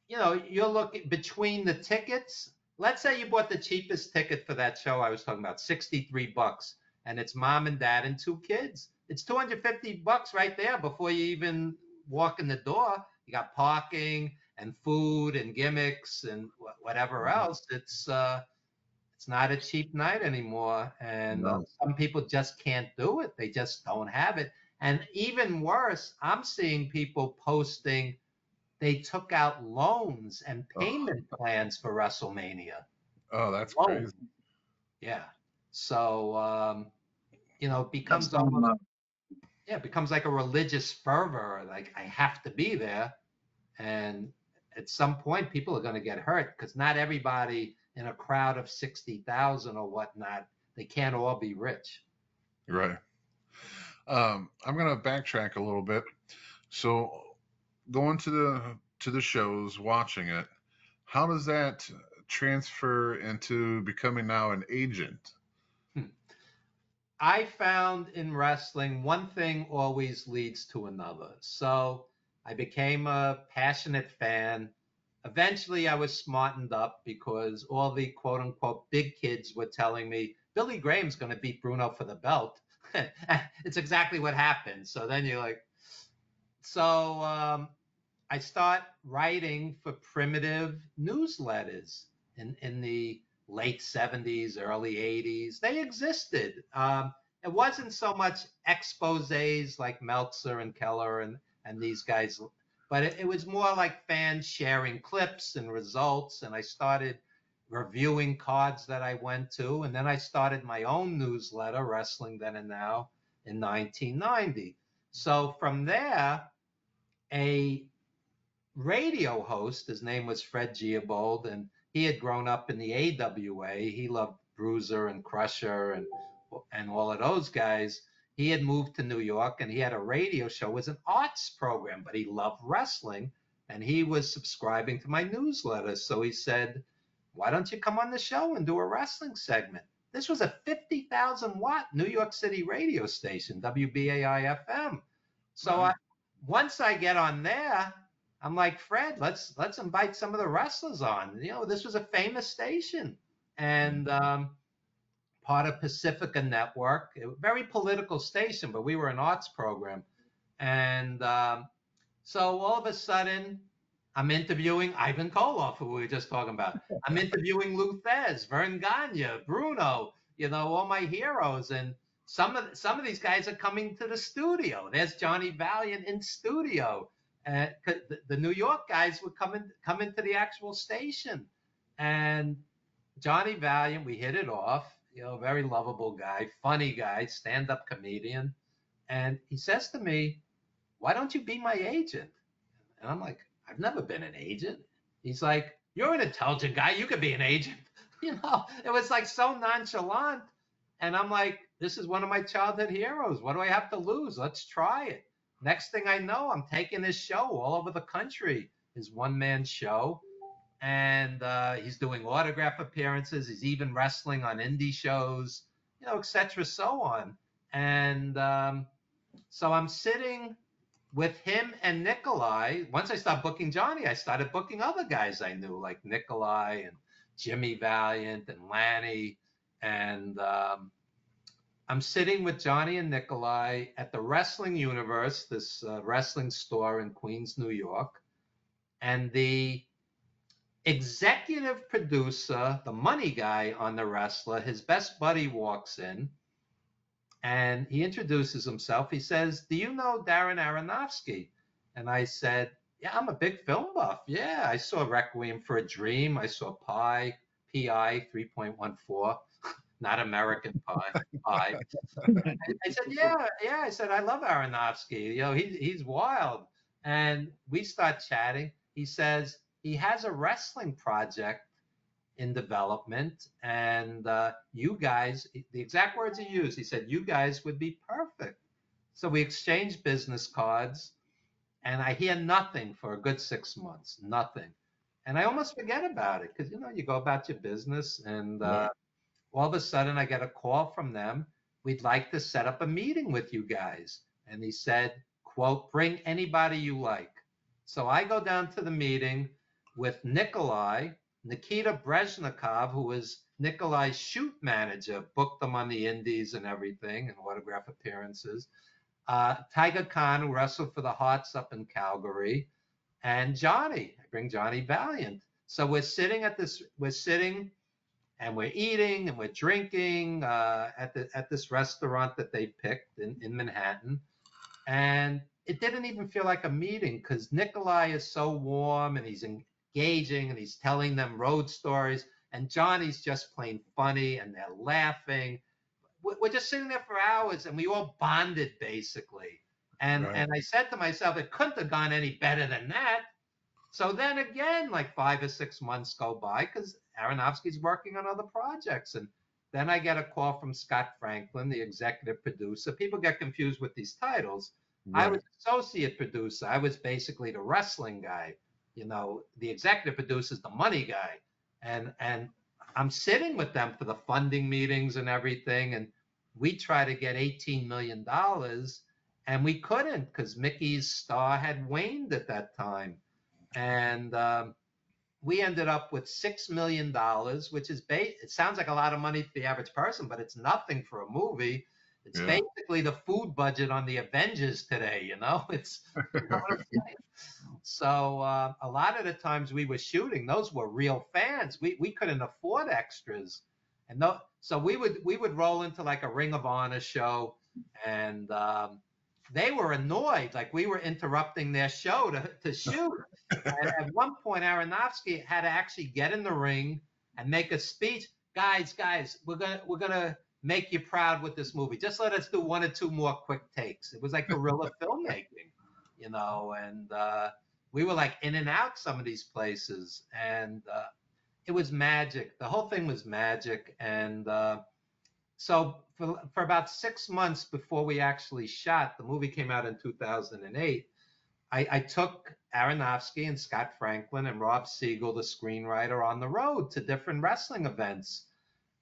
you're looking between the tickets. Let's say you bought the cheapest ticket for that show I was talking about, $63, and it's mom and dad and 2 kids. It's $250 right there before you even walk in the door. You got parking and food and gimmicks and whatever else. It's not a cheap night anymore, and No. some people just can't do it. They just don't have it. And even worse, I'm seeing people posting they took out loans and payment plans for WrestleMania. Oh, that's Loans. crazy. Yeah. So, it becomes That's some, almost, it becomes like a religious fervor. Like, I have to be there. And at some point, people are going to get hurt because not everybody in a crowd of 60,000 or whatnot, they can't all be rich. Right. I'm going to backtrack a little bit. So going to the shows, watching it, how does that transfer into becoming now an agent? I found in wrestling, one thing always leads to another. So I became a passionate fan. Eventually, I was smartened up because all the quote unquote big kids were telling me Billy Graham's going to beat Bruno for the belt. It's exactly what happened. So then you're like, I start writing for primitive newsletters in the late 70s, early 80s. They existed. It wasn't so much exposés like Meltzer and Keller and these guys, but it was more like fans sharing clips and results. And I started reviewing cards that I went to. And then I started my own newsletter, Wrestling Then and Now, in 1990. So from there, a radio host, his name was Fred Giabold, and he had grown up in the AWA. He loved Bruiser and Crusher and all of those guys. He had moved to New York, and he had a radio show. It was an arts program, but he loved wrestling, and he was subscribing to my newsletter. So he said, why don't you come on the show and do a wrestling segment? This was a 50,000 watt New York City radio station, WBAI-FM. So once I get on there, I'm like, Fred, let's invite some of the wrestlers on. This was a famous station, and part of Pacifica Network, a very political station, but we were an arts program. And so all of a sudden, I'm interviewing Ivan Koloff, who we were just talking about. I'm interviewing Lou Thez, Vern Gagne, Bruno, all my heroes. And some of these guys are coming to the studio. There's Johnny Valiant in studio. The New York guys would come into the actual station. And Johnny Valiant, we hit it off, very lovable guy, funny guy, stand-up comedian. And he says to me, why don't you be my agent? And I'm like, I've never been an agent. He's like, you're an intelligent guy. You could be an agent. It was like so nonchalant. And I'm like, this is one of my childhood heroes. What do I have to lose? Let's try it. Next thing I know, I'm taking his show all over the country, his one-man show. And he's doing autograph appearances. He's even wrestling on indie shows, et cetera, so on. And so I'm sitting with him and Nikolai. Once I stopped booking Johnny, I started booking other guys I knew, like Nikolai and Jimmy Valiant and Lanny. And I'm sitting with Johnny and Nikolai at the Wrestling Universe, this wrestling store in Queens, New York. And the executive producer, the money guy on The Wrestler, his best buddy walks in and he introduces himself. He says, do you know Darren Aronofsky? And I said, yeah, I'm a big film buff. Yeah, I saw Requiem for a Dream. I saw Pi, PI 3.14. Not American Pie. I said, yeah. I said, I love Aronofsky. He's wild. And we start chatting. He says he has a wrestling project in development, and you guys, the exact words he used, he said, you guys would be perfect. So we exchanged business cards, and I hear nothing for a good 6 months, nothing. And I almost forget about it because, you go about your business. And all of a sudden I get a call from them. We'd like to set up a meeting with you guys. And he said, quote, bring anybody you like. So I go down to the meeting with Nikolai, Nikita Brezhnikov, who was Nikolai's shoot manager, booked them on the indies and everything and autograph appearances. Tiger Khan, who wrestled for the Hearts up in Calgary, and Johnny. I bring Johnny Valiant. So we're sitting and we're eating and we're drinking at this restaurant that they picked in Manhattan. And it didn't even feel like a meeting because Nikolai is so warm and he's engaging and he's telling them road stories. And Johnny's just plain funny and they're laughing. We're just sitting there for hours and we all bonded basically. And I said to myself, it couldn't have gone any better than that. So then again, like 5 or 6 months go by because Aronofsky's working on other projects. And then I get a call from Scott Franklin, the executive producer. People get confused with these titles. Right. I was associate producer. I was basically the wrestling guy. You know, the executive producer is the money guy. And I'm sitting with them for the funding meetings and everything. And we try to get $18 million. And we couldn't because Mickey's star had waned at that time. And we ended up with $6 million, which is it sounds like a lot of money to the average person, but it's nothing for a movie. It's basically the food budget on the Avengers today, you know? It's you know what I'm saying? So a lot of the times we were shooting, those were real fans. We couldn't afford extras. And so we would roll into like a Ring of Honor show and they were annoyed, like we were interrupting their show to shoot. And at one point, Aronofsky had to actually get in the ring and make a speech. Guys, we're gonna make you proud with this movie. Just let us do 1 or 2 more quick takes. It was like guerrilla filmmaking, you know. And we were like in and out some of these places, and it was magic. The whole thing was magic. And so for about 6 months before we actually shot, the movie came out in 2008. I took Aronofsky and Scott Franklin and Rob Siegel, the screenwriter, on the road to different wrestling events.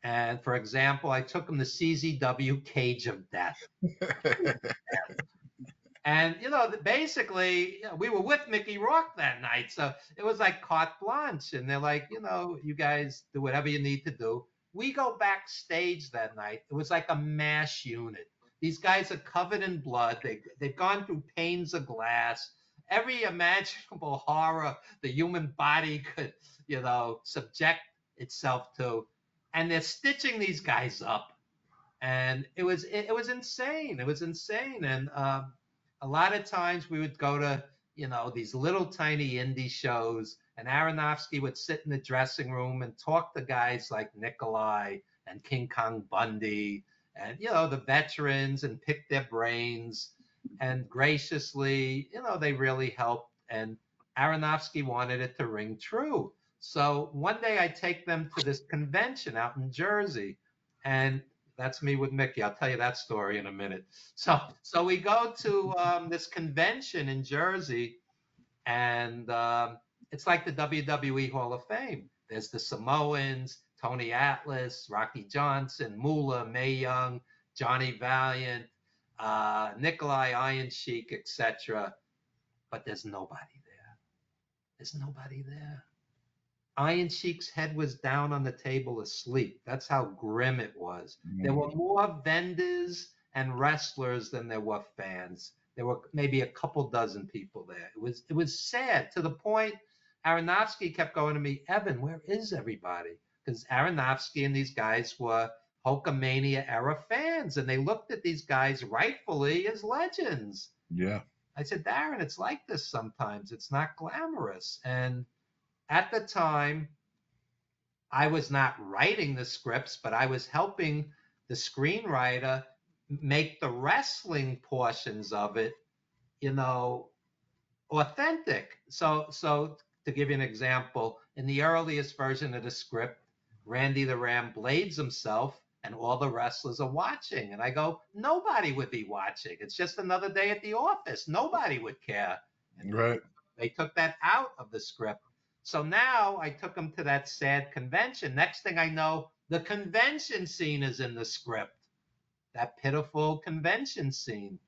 And for example, I took them to CZW Cage of Death. And, you know, basically, we were with Mickey Rourke that night. So it was like carte blanche. And they're like, you know, you guys do whatever you need to do. We go backstage that night. It was like a MASH unit. These guys are covered in blood. They've gone through panes of glass. Every imaginable horror the human body could, you know, subject itself to. And they're stitching these guys up. And it was insane. It was insane. And a lot of times we would go to, you know, these little tiny indie shows, and Aronofsky would sit in the dressing room and talk to guys like Nikolai and King Kong Bundy and, you know, the veterans, and pick their brains. And graciously, you know, they really helped. And Aronofsky wanted it to ring true. So one day I take them to this convention out in Jersey, and that's me with Mickey. I'll tell you that story in a minute. So we go to this convention in Jersey, and it's like the WWE Hall of Fame. There's the Samoans, Tony Atlas, Rocky Johnson, Moolah, Mae Young, Johnny Valiant, Nikolai Iron Sheik, etc. But there's nobody there. There's nobody there. Iron Sheik's head was down on the table asleep. That's how grim it was. There were more vendors and wrestlers than there were fans. There were maybe a couple dozen people there. It was sad, to the point Aronofsky kept going to me, Evan, where is everybody? Because Aronofsky and these guys were Hulkamania era fans, and they looked at these guys rightfully as legends. Yeah. I said, Darren, it's like this sometimes. It's not glamorous. And at the time, I was not writing the scripts, but I was helping the screenwriter make the wrestling portions of it, you know, authentic. So to give you an example, in the earliest version of the script, Randy the Ram blades himself and all the wrestlers are watching. And I go, nobody would be watching. It's just another day at the office. Nobody would care. And right. They took that out of the script. So now I took them to that sad convention. Next thing I know, The convention scene is in the script. That pitiful convention scene.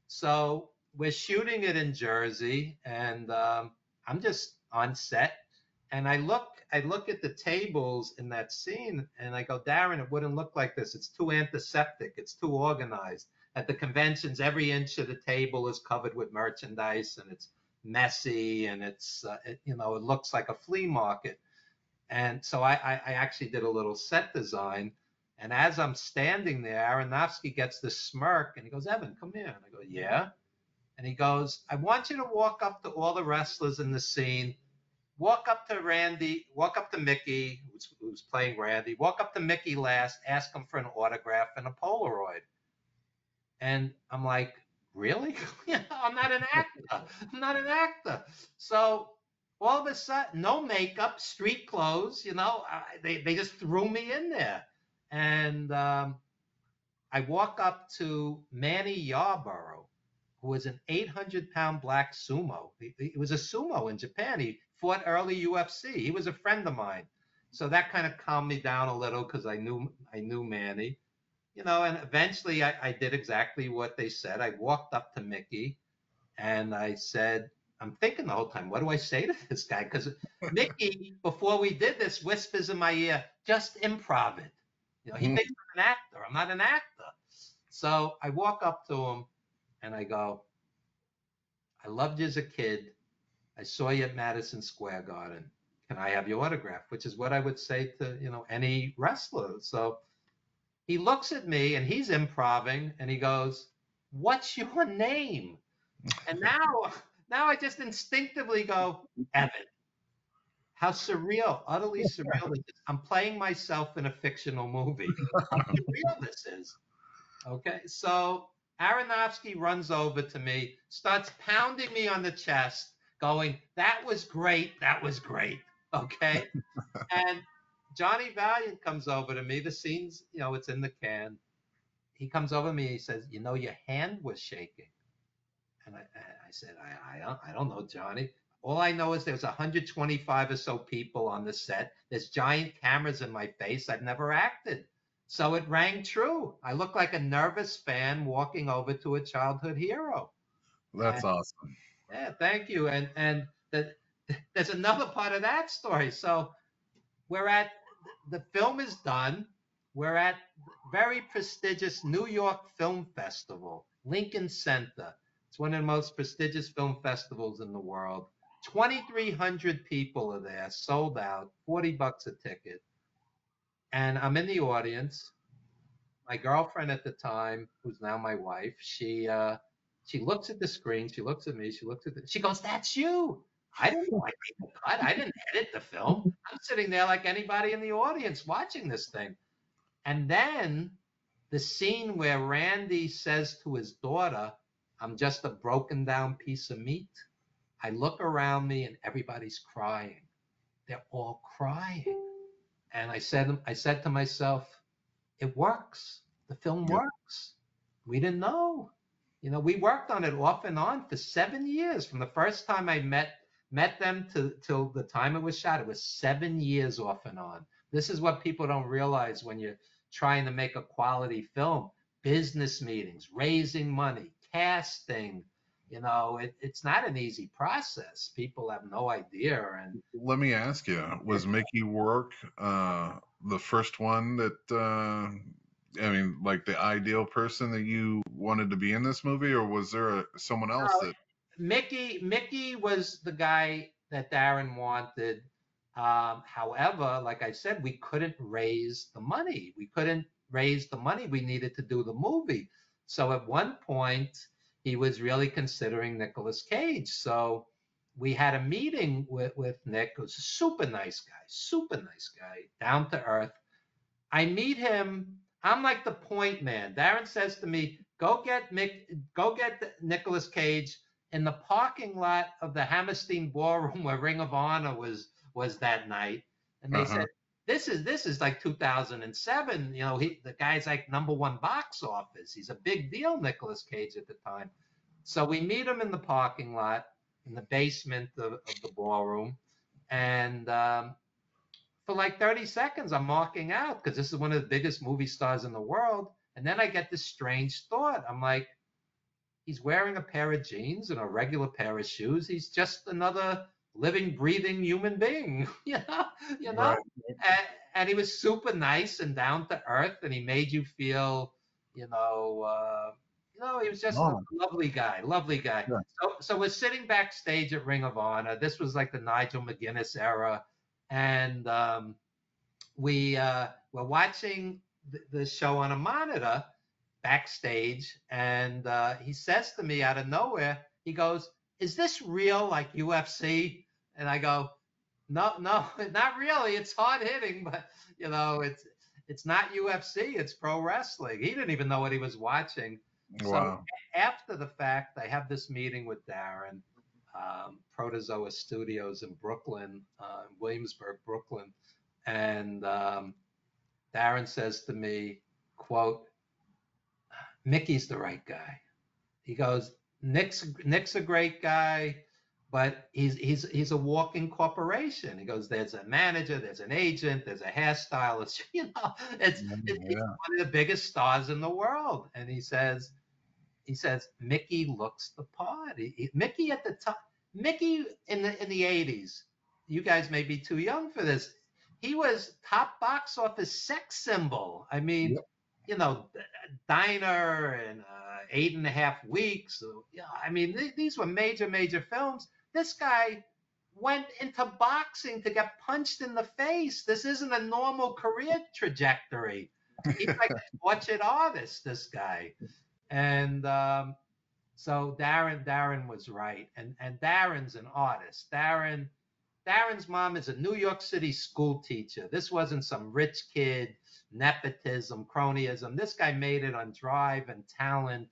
So we're shooting it in Jersey, and I'm just on set, and I look at the tables in that scene, and I go, Darren, it wouldn't look like this. It's too antiseptic. It's too organized. At the conventions, every inch of the table is covered with merchandise, and it's messy, and it looks like a flea market. And so I actually did a little set design. And as I'm standing there, Aronofsky gets this smirk, and he goes, Evan, come here. And I go, yeah. And he goes, I want you to walk up to all the wrestlers in the scene. Walk up to Randy, walk up to Mickey, who's playing Randy. Walk up to Mickey last, ask him for an autograph and a Polaroid. And I'm like, really? I'm not an actor. I'm not an actor. So all of a sudden, no makeup, street clothes, they just threw me in there. And I walk up to Manny Yarborough, who was an 800-pound black sumo. He was a sumo in Japan. He fought early UFC. He was a friend of mine. So that kind of calmed me down a little because I knew Manny. And eventually I did exactly what they said. I walked up to Mickey and I said, I'm thinking the whole time, what do I say to this guy? Because Mickey, before we did this, whispers in my ear, just improv it. He thinks I'm an actor. I'm not an actor. So I walk up to him and I go, I loved you as a kid. I saw you at Madison Square Garden. Can I have your autograph? Which is what I would say to, any wrestler. So he looks at me and he's improving and he goes, what's your name? And now I just instinctively go, Evan. How surreal, utterly surreal this is. I'm playing myself in a fictional movie. How surreal this is. Okay, so Aronofsky runs over to me, starts pounding me on the chest, going, that was great, that was great. Okay, and Johnny Valiant comes over to me. The scene's, it's in the can. He comes over to me. He says, your hand was shaking. And I said, I don't know, Johnny. All I know is there's 125 or so people on the set. There's giant cameras in my face. I've never acted. So it rang true. I look like a nervous fan walking over to a childhood hero. That's awesome. Yeah, thank you. And there's another part of that story. So the film is done. We're at very prestigious New York Film Festival, Lincoln Center. It's one of the most prestigious film festivals in the world. 2,300 people are there, sold out, $40 a ticket. And I'm in the audience. My girlfriend at the time, who's now my wife, she looks at the screen, she looks at me, she goes, that's you. I didn't know I made the cut. I didn't edit the film. I'm sitting there like anybody in the audience watching this thing. And then the scene where Randy says to his daughter, I'm just a broken down piece of meat. I look around me and everybody's crying. They're all crying. And I said to myself, it works. The film works. We didn't know. We worked on it off and on for 7 years. From the first time I met them till the time it was shot. It was 7 years off and on. This is what people don't realize when you're trying to make a quality film. Business meetings, raising money, casting. It's not an easy process. People have no idea. And let me ask you, was Mickey Rourke the first one that like the ideal person that you wanted to be in this movie, or was there someone else that? Mickey was the guy that Darren wanted. However, like I said, we couldn't raise the money. We needed to do the movie. So at one point, he was really considering Nicolas Cage. So we had a meeting with Nick, who's a super nice guy, down to earth. I meet him. I'm like the point man. Darren says to me, go get Nicolas Cage in the parking lot of the Hammerstein Ballroom where Ring of Honor was that night. And they said, this is like 2007. The guy's like #1 box office. He's a big deal, Nicolas Cage at the time. So we meet him in the parking lot, in the basement of the ballroom. And for like 30 seconds, I'm marking out because this is one of the biggest movie stars in the world. And then I get this strange thought. I'm like, he's wearing a pair of jeans and a regular pair of shoes. He's just another living, breathing human being, you know. Right. And he was super nice and down to earth, and he made you feel, he was just a Oh, lovely guy, lovely guy. yeah. So we're sitting backstage at Ring of Honor. This was like the Nigel McGuinness era, and we're watching the show on a monitor backstage, and he says to me out of nowhere, he goes, "Is this real, like UFC?" And I go, "No, not really. It's hard hitting, but it's not UFC. It's pro wrestling." He didn't even know what he was watching. So Wow. after the fact, I have this meeting with Darren, Protozoa Studios in Brooklyn, Williamsburg, Brooklyn, and Darren says to me, quote, "Mickey's the right guy." He goes, Nick's a great guy, but he's a walking corporation." He goes, "There's a manager, there's an agent, there's a hairstylist. He's Yeah. one of the biggest stars in the world." And he says, "Mickey looks the part." Mickey at the top, Mickey in the 80s. You guys may be too young for this. He was top box office sex symbol. I mean, Yep. Diner and 8.5 Weeks. I mean, these were major films. This guy went into boxing to get punched in the face. This isn't a normal career trajectory. He's like a tortured artist, this guy. And so Darren was right. And Darren's an artist. Darren's mom is a New York City school teacher. This wasn't some rich kid, nepotism, cronyism. This guy made it on drive and talent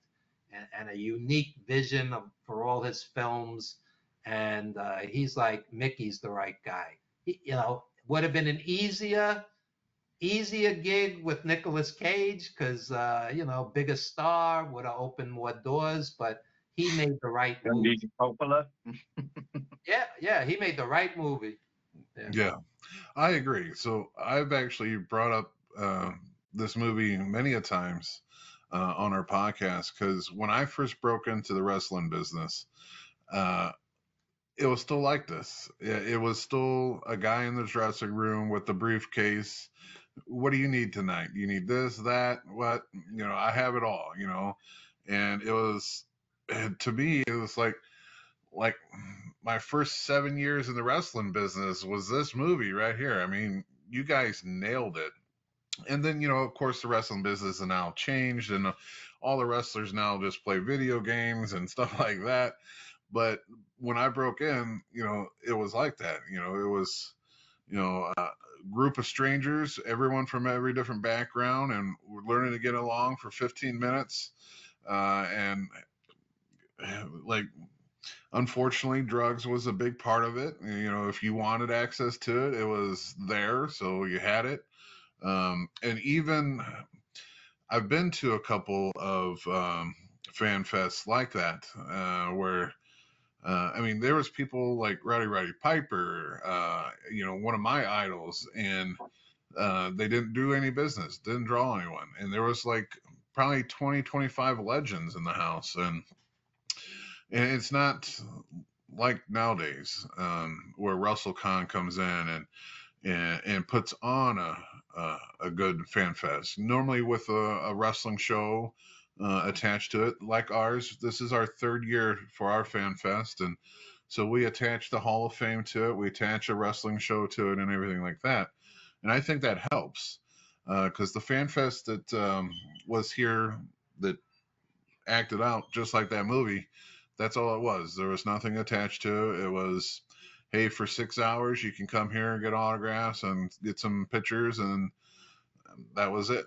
and a unique vision for all his films. And he's like, Mickey's the right guy. Would have been an easier gig with Nicolas Cage because, bigger star, would have opened more doors, but he made the right move. Coppola. Yeah, he made the right movie. Yeah, I agree. So I've actually brought up this movie many a times on our podcast because when I first broke into the wrestling business, it was still like this. It was still a guy in the dressing room with the briefcase. What do you need tonight? You need this, that, what? I have it all. And it was, to me, it was like my first 7 years in the wrestling business was this movie right here. I mean, you guys nailed it. And then, of course, the wrestling business has now changed, and all the wrestlers now just play video games and stuff like that. But when I broke in, it was like that. It was, a group of strangers, everyone from every different background, and we're learning to get along for 15 minutes. And like, unfortunately, drugs was a big part of it. If you wanted access to it, it was there, so you had it. And even I've been to a couple of fan fests like that, where there was people like Roddy Piper, one of my idols, and they didn't do any business, didn't draw anyone, and there was like probably 20, 25 legends in the house, and it's not like nowadays, where WrestleCon comes in and puts on a good fan fest. Normally with a wrestling show attached to it, like ours. This is our third year for our fan fest, and so we attach the Hall of Fame to it. We attach a wrestling show to it, and everything like that. And I think that helps because the fan fest that was here that acted out just like that movie. That's all it was. There was nothing attached to it. It was, hey, for 6 hours, you can come here and get autographs and get some pictures, and that was it.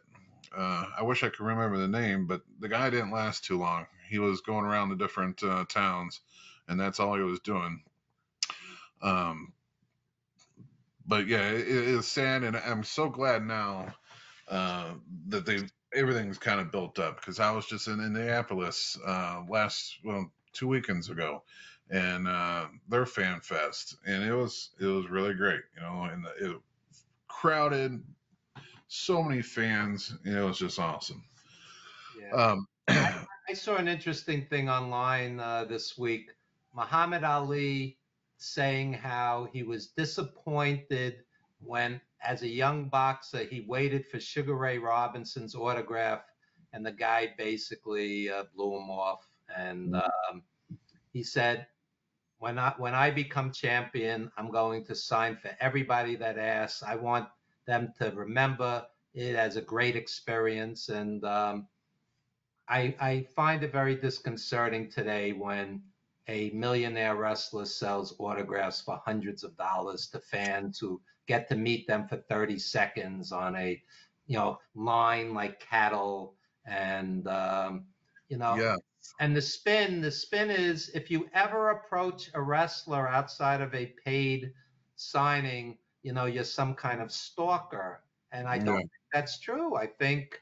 I wish I could remember the name, but the guy didn't last too long. He was going around the different towns, and that's all he was doing. But yeah, it is sad, and I'm so glad now that everything's kind of built up, because I was just in Indianapolis 2 weekends ago, and their fan fest, and it was really great, and crowded, so many fans. It was just awesome. Yeah. Um, I saw an interesting thing online this week. Muhammad Ali saying how he was disappointed when, as a young boxer, he waited for Sugar Ray Robinson's autograph, and the guy basically blew him off. And he said, when I become champion, I'm going to sign for everybody that asks. I want them to remember it as a great experience. And I find it very disconcerting today when a millionaire wrestler sells autographs for hundreds of dollars to fans who get to meet them for 30 seconds on a, line like cattle. And, yeah, and the spin is, if you ever approach a wrestler outside of a paid signing, you're some kind of stalker. And I don't yeah, think that's true. I think,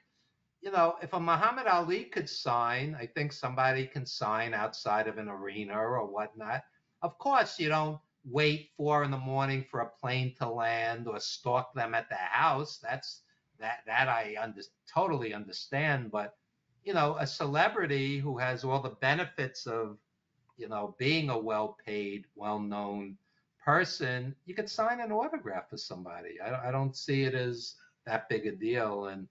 if a Muhammad Ali could sign, I think somebody can sign outside of an arena or whatnot. Of course, you don't wait 4 a.m. for a plane to land or stalk them at the house. That I totally understand. But a celebrity who has all the benefits of being a well-paid, well-known person, you could sign an autograph for somebody. I don't see it as that big a deal, and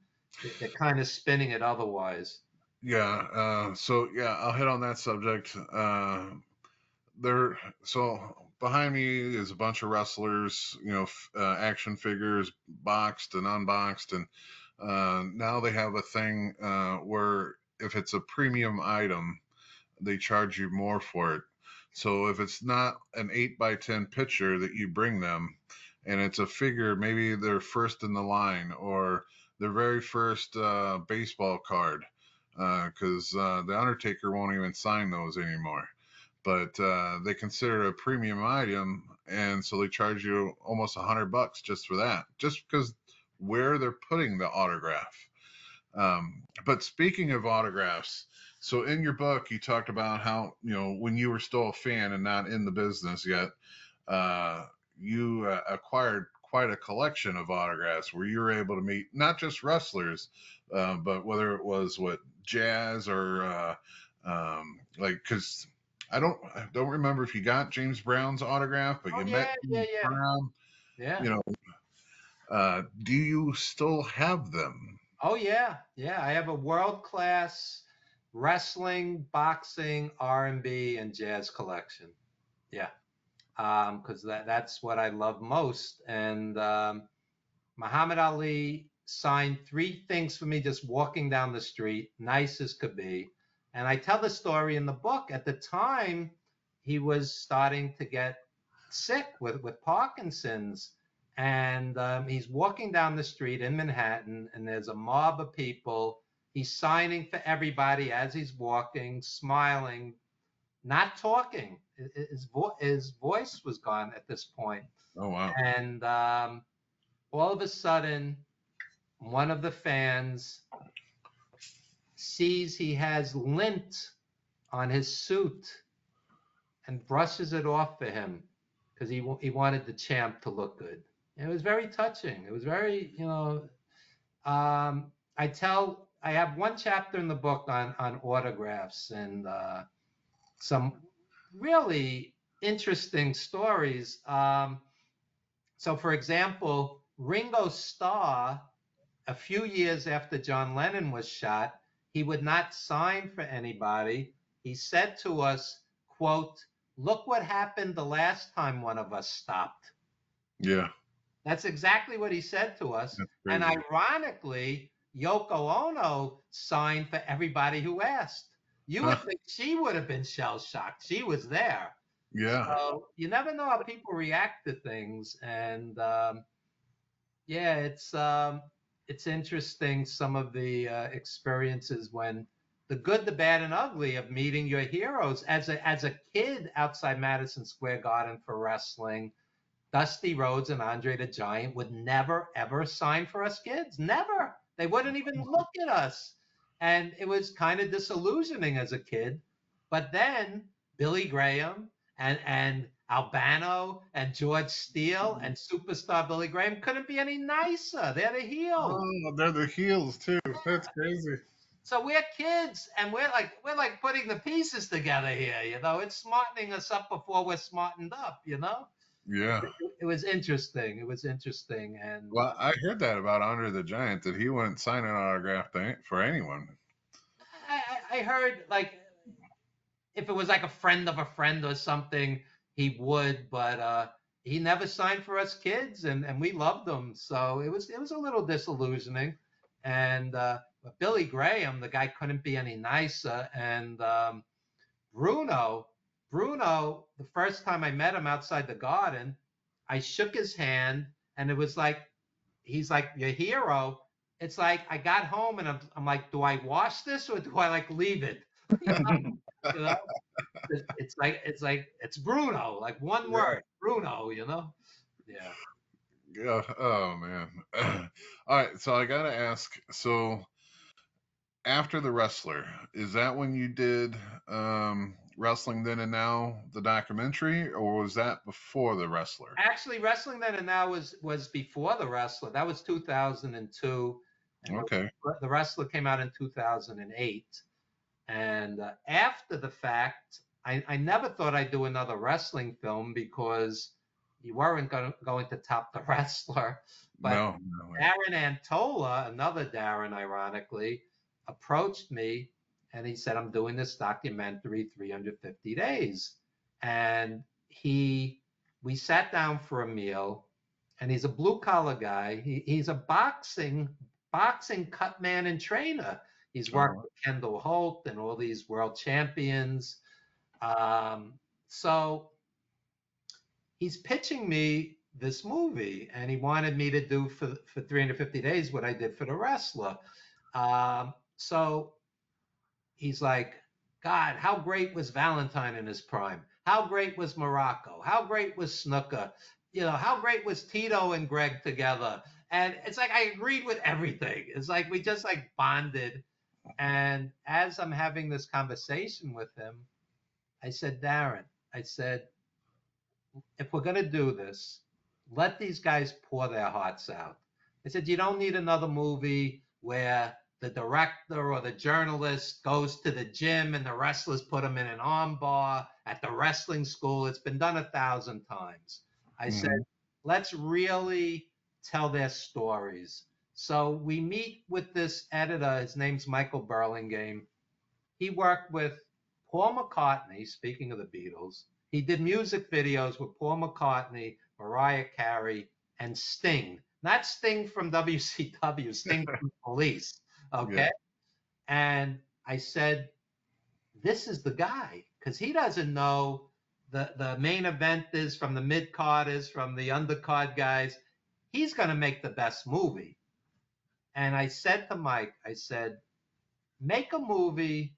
they're kind of spinning it otherwise. yeah. So yeah, I'll hit on that subject. There. So behind me is a bunch of wrestlers. Action figures, boxed and unboxed, and now they have a thing where if it's a premium item, they charge you more for it. So if it's not an 8x10 picture that you bring them, and it's a figure, maybe they're first in the line or their very first baseball card, because the Undertaker won't even sign those anymore. But they consider it a premium item, and so they charge you almost $100 just for that, just because where they're putting the autograph. But speaking of autographs, so in your book, you talked about how, when you were still a fan and not in the business yet, you acquired quite a collection of autographs where you were able to meet not just wrestlers, but whether it was jazz or because I don't remember if you got James Brown's autograph, but Oh you met yeah, yeah, James yeah, Brown. yeah. You do you still have them? Oh yeah, yeah. I have a world-class wrestling, boxing, R&B, and jazz collection. Yeah, because that's what I love most. And Muhammad Ali signed 3 things for me just walking down the street, nice as could be. And I tell the story in the book. At the time, he was starting to get sick with Parkinson's. And he's walking down the street in Manhattan, and there's a mob of people. He's signing for everybody as he's walking, smiling, not talking. His voice was gone at this point. Oh wow. And all of a sudden, one of the fans sees he has lint on his suit and brushes it off for him because he wanted the champ to look good. And it was very touching. It was very, I have one chapter in the book on autographs and some really interesting stories. So, for example, Ringo Starr, a few years after John Lennon was shot, he would not sign for anybody. He said to us, quote, "Look what happened the last time one of us stopped." Yeah, That's exactly what he said to us. that's And crazy. ironically, Yoko Ono signed for everybody who asked. You would think she would have been shell shocked. She was there. Yeah, So you never know how people react to things. And yeah, it's interesting, some of the experiences when the good, the bad, and ugly of meeting your heroes. As a kid outside Madison Square Garden for wrestling, Dusty Rhodes and Andre the Giant would never ever sign for us kids. Never. They wouldn't even look at us, and it was kind of disillusioning as a kid. But then Billy Graham and Albano and George Steele and superstar Billy Graham couldn't be any nicer. They're the heels. Oh, they're the heels too. That's crazy. So we're kids, and we're like putting the pieces together here. It's smartening us up before we're smartened up. Yeah. It was interesting. It was interesting, and Well, I heard that about Andre the Giant, that he wouldn't sign an autograph for anyone. I heard like if it was like a friend of a friend or something, he would, but he never signed for us kids, and we loved him. So it was a little disillusioning, and but Billy Graham, the guy couldn't be any nicer, and Bruno, the first time I met him outside the Garden, I shook his hand, and it was like he's like your hero. It's like I got home and I'm like, do I wash this or do I like leave it? You know? It's Bruno, like one word, Bruno. Yeah. Yeah. Oh man. All right. So I gotta ask. So after The Wrestler, is that when you did Wrestling Then and Now, the documentary, or was that before The Wrestler? Actually, Wrestling Then and Now was before The Wrestler. That was 2002. And Okay. The Wrestler came out in 2008. And after the fact, I never thought I'd do another wrestling film because you weren't going to top The Wrestler. But No. Darren Antola, another Darren, ironically, approached me and he said, I'm doing this documentary, 350 Days. And we sat down for a meal, and he's a blue collar guy. He's a boxing cut man and trainer. He's worked with Kendall Holt and all these world champions. So he's pitching me this movie, and he wanted me to do for 350 Days what I did for The Wrestler. So he's like, God, how great was Valentine in his prime? How great was Morocco? How great was Snooker? How great was Tito and Greg together? And it's like I agreed with everything. It's like we just like bonded. And as I'm having this conversation with him, I said, Darren, I said, if we're going to do this, let these guys pour their hearts out. I said, you don't need another movie where the director or the journalist goes to the gym and the wrestlers put them in an arm bar at the wrestling school. It's been done 1,000 times. I said, let's really tell their stories. So we meet with this editor. His name's Michael Burlingame. He worked with Paul McCartney, speaking of the Beatles. He did music videos with Paul McCartney, Mariah Carey, and Sting. Not Sting from WCW, Sting from Police. Okay. Yeah. And I said, this is the guy, because he doesn't know the main eventers from the mid-carders, from the undercard guys. He's going to make the best movie. And I said to Mike, I said, make a movie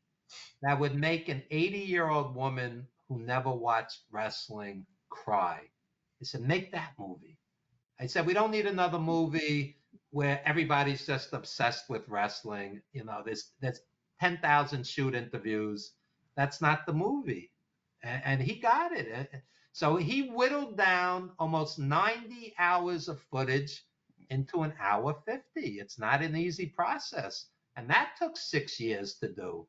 that would make an 80-year-old woman who never watched wrestling cry. I said, make that movie. I said, we don't need another movie where everybody's just obsessed with wrestling. There's 10,000 shoot interviews. That's not the movie. And he got it. So he whittled down almost 90 hours of footage into an hour 50. It's not an easy process. And that took 6 years to do.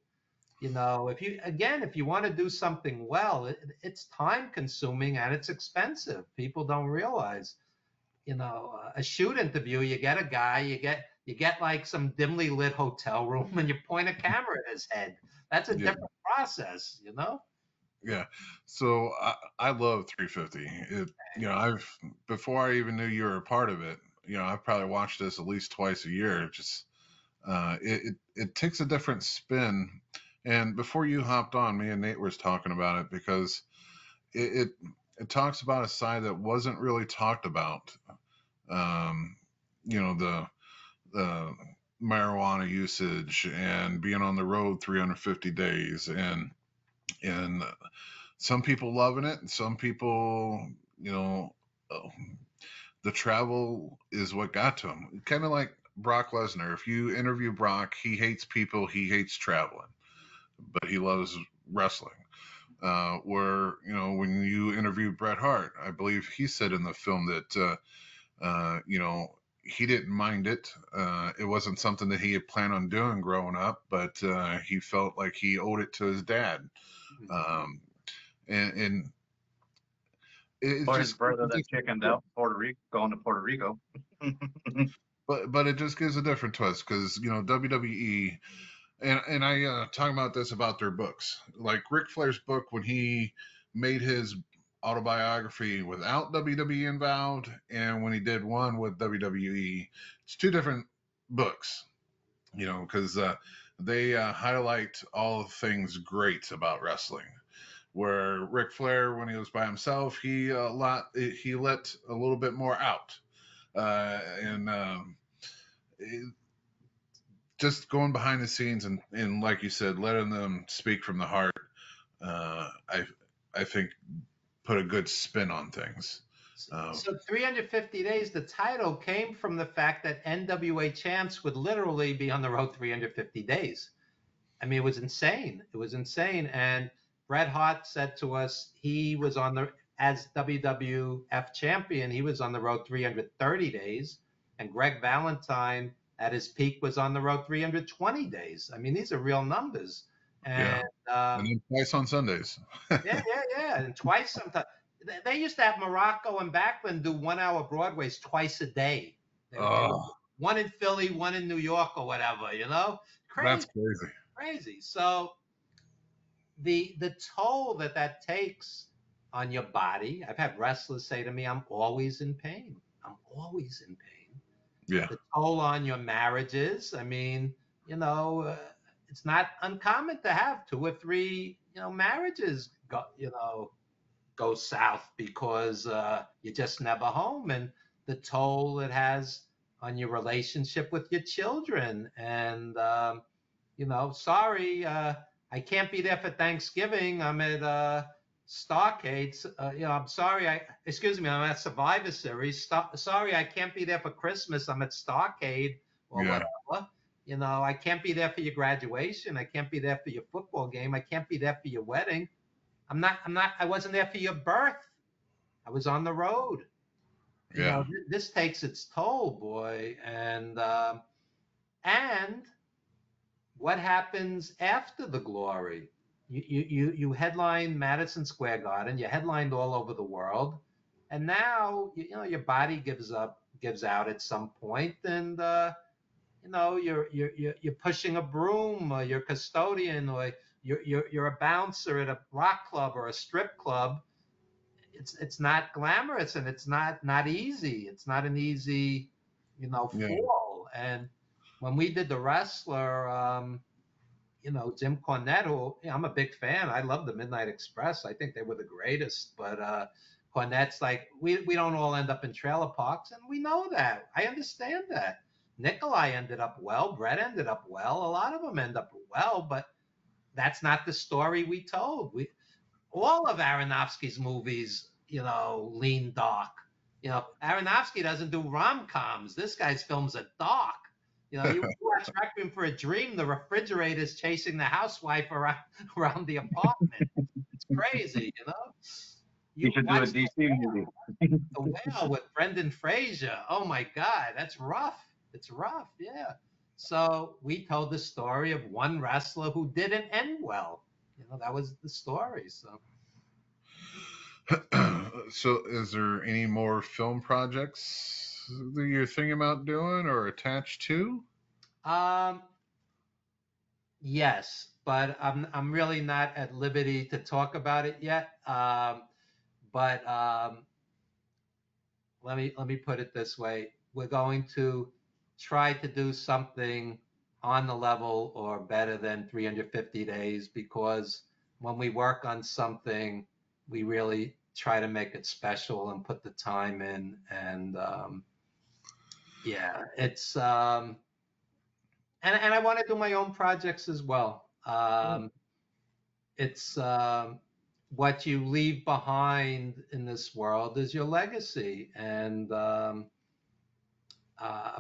If you want to do something well, it's time consuming and it's expensive. People don't realize, a shoot interview, you get a guy, you get like some dimly lit hotel room and you point a camera at his head. That's a different process, Yeah. So I love 350. Before I even knew you were a part of it, I've probably watched this at least twice a year. Just it takes a different spin. And before you hopped on, me and Nate was talking about it because it talks about a side that wasn't really talked about. The marijuana usage and being on the road 350 days, and some people loving it, and some people, the travel is what got to him. Kind of like Brock Lesnar. If you interview Brock, he hates people, he hates traveling, but he loves wrestling. where, you know, when you interviewed Bret Hart, I believe he said in the film that, you know, he didn't mind it. It wasn't something that he had planned on doing growing up, but he felt like he owed it to his dad. Um, and it Or his just, brother that chickened out Puerto Rico, going to Puerto Rico. but it just gives a different twist because, you know, WWE, and I talk about this about their books, like Ric Flair's book when he made his autobiography without WWE involved, and when he did one with WWE, it's two different books, you know, because they highlight all the things great about wrestling. Where Ric Flair, when he was by himself, he let a little bit more out, and just going behind the scenes and like you said, letting them speak from the heart. I think put a good spin on things. So 350 days, the title came from the fact that NWA champs would literally be on the road 350 days. I mean, it was insane. It was insane. And Bret Hart said to us, he was on the, as WWF champion, he was on the road 330 days. And Greg Valentine at his peak was on the road 320 days. I mean, these are real numbers. And, and then twice on Sundays. yeah. And twice sometimes. They used to have Morocco and Backlund do 1 hour Broadways twice a day. They one in Philly, one in New York or whatever, you know? That's crazy. Crazy. So the toll that takes on your body, I've had wrestlers say to me, I'm always in pain. I'm always in pain. Yeah. The toll on your marriages. I mean, you know, it's not uncommon to have 2 or 3, you know, marriages go south because you're just never home, and the toll it has on your relationship with your children. And you know, sorry, I can't be there for Thanksgiving. I'm at Starcade. You know, I'm sorry. Excuse me, I'm at Survivor Series. Sorry, I can't be there for Christmas. I'm at Starcade or whatever. You know, I can't be there for your graduation. I can't be there for your football game. I can't be there for your wedding. I wasn't there for your birth. I was on the road. You know, this takes its toll, boy. And what happens after the glory? You headline Madison Square Garden. You headlined all over the world, and now you know your body gives out at some point, and you know you're pushing a broom, or you're a custodian, or you're a bouncer at a rock club or a strip club. It's not glamorous, and it's not easy. It's not an easy, you know, fall. And when we did the wrestler, you know, Jim Cornette, who I'm a big fan. I love the Midnight Express. I think they were the greatest. But Cornette's like, we don't all end up in trailer parks, and we know that. I understand that. Nikolai ended up well. Brett ended up well. A lot of them end up well, but that's not the story we told. All of Aronofsky's movies, you know, lean dark. You know, Aronofsky doesn't do rom-coms. This guy's films are dark. You know, you watch Requiem for a Dream, the refrigerator's chasing the housewife around the apartment. It's crazy, you know? You should do a DC movie. The Whale with Brendan Fraser. Oh, my God, that's rough. It's rough, yeah. So we told the story of one wrestler who didn't end well. You know, that was the story, so. So is there any more film projects that you're thinking about doing or attached to? Yes, but I'm really not at liberty to talk about it yet. But let me put it this way: we're going to try to do something on the level or better than 350 days, because when we work on something, we really try to make it special and put the time in. And yeah, it's and I want to do my own projects as well. It's what you leave behind in this world is your legacy. And a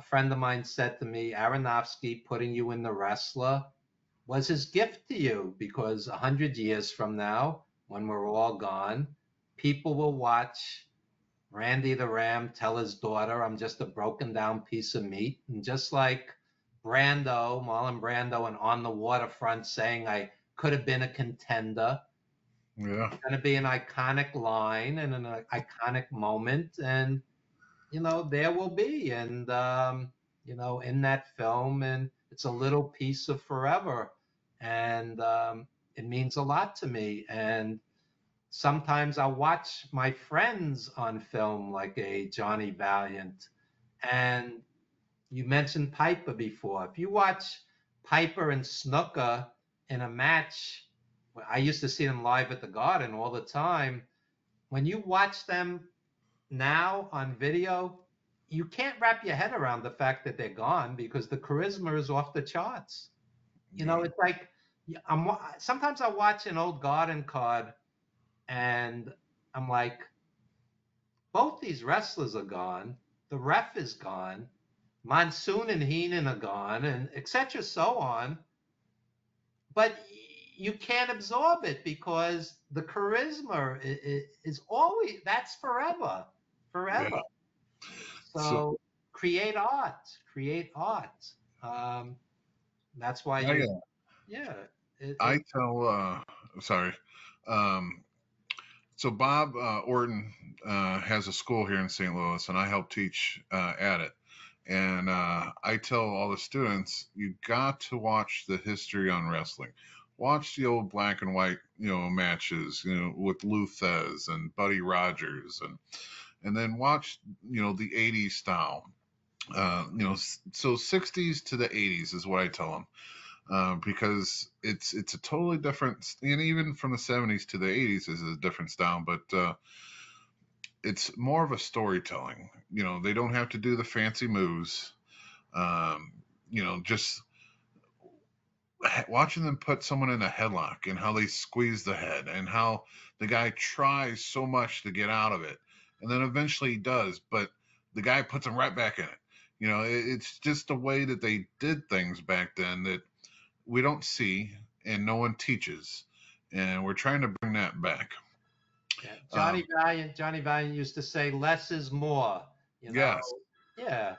friend of mine said to me, Aronofsky putting you in The Wrestler was his gift to you, because 100 years from now, when we're all gone, people will watch Randy the Ram tell his daughter, I'm just a broken down piece of meat. And just like Marlon Brando, and On the Waterfront saying I could have been a contender. Yeah. It's going to be an iconic line and an iconic moment. And, there will be. And, in that film, and it's a little piece of forever. And it means a lot to me. And sometimes I watch my friends on film, like a Johnny Valiant. And you mentioned Piper before. If you watch Piper and Snooker in a match, I used to see them live at the Garden all the time. When you watch them now on video, you can't wrap your head around the fact that they're gone, because the charisma is off the charts. It's like sometimes I watch an old Garden card and I'm like, both these wrestlers are gone. The ref is gone. Monsoon and Heenan are gone, and etc. so on. But you can't absorb it because the charisma is always, that's forever. Yeah. So create art. That's why I tell, sorry. So Bob Orton has a school here in St. Louis, and I help teach at it. And I tell all the students, you got to watch the history on wrestling. Watch the old black and white, matches, with Lou Thez and Buddy Rogers, and then watch, the '80s style. So '60s to the '80s is what I tell them. Because it's a totally different, and even from the '70s to the '80s is a different style, but it's more of a storytelling. They don't have to do the fancy moves. Just watching them put someone in a headlock and how they squeeze the head and how the guy tries so much to get out of it, and then eventually he does, but the guy puts him right back in it. It's just the way that they did things back then that we don't see and no one teaches, and we're trying to bring that back. Yeah. Johnny Valiant used to say less is more. Yes. Yeah.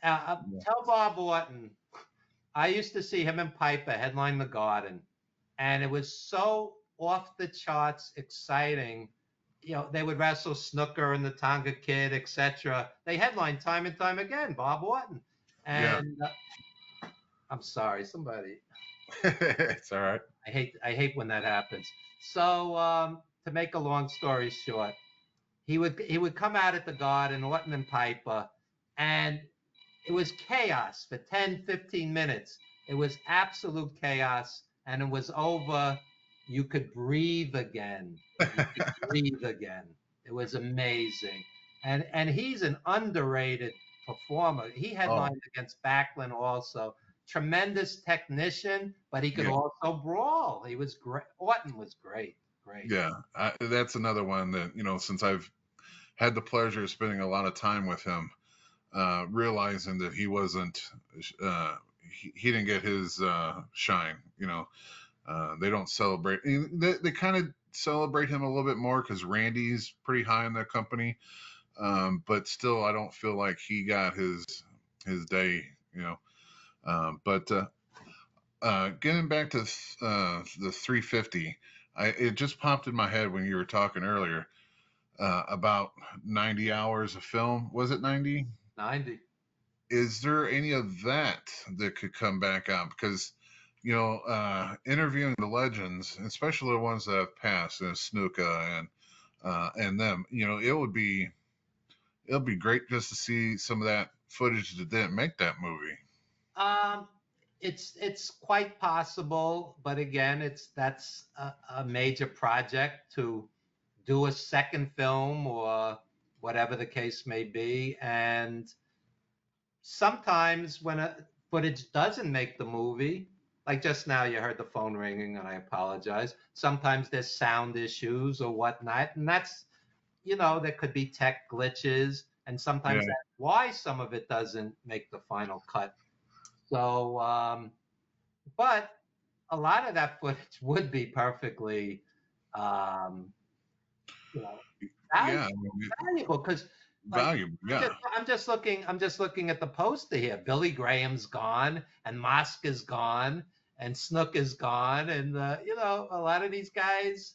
Tell Bob Orton, I used to see him and Piper headline the Garden, and it was so off the charts exciting. They would wrestle Snooker and the Tonga Kid, etc. They headlined time and time again, Bob Orton. And I'm sorry, somebody. It's all right. I hate when that happens. So to make a long story short, he would come out at the Garden, Orton and Piper, and it was chaos for 10, 15 minutes. It was absolute chaos, and it was over. You could breathe again. It was amazing. And he's an underrated performer. He headlined against Backlund also. Tremendous technician, but he could also brawl. He was great. Orton was great. Yeah, that's another one that, since I've had the pleasure of spending a lot of time with him, realizing that he wasn't, he didn't get his shine. They don't celebrate. They kind of celebrate him a little bit more because Randy's pretty high in the company, but still, I don't feel like he got his day. But getting back to the 350, it just popped in my head when you were talking earlier about 90 hours of film. Was it 90? 90. Is there any of that could come back out? Because, interviewing the legends, especially the ones that have passed, Snuka and them, it'll be great just to see some of that footage that didn't make that movie. It's quite possible, but again, that's a major project to do a second film or whatever the case may be. And sometimes when footage doesn't make the movie, like just now you heard the phone ringing, and I apologize. Sometimes there's sound issues or whatnot, and that's, there could be tech glitches, and sometimes that's why some of it doesn't make the final cut. So, but a lot of that footage would be perfectly um, you know, Yeah, valuable because like valuable. Yeah, I'm just looking at the poster here. Billy Graham's gone, and Mosk is gone, and Snook is gone, and you know, a lot of these guys,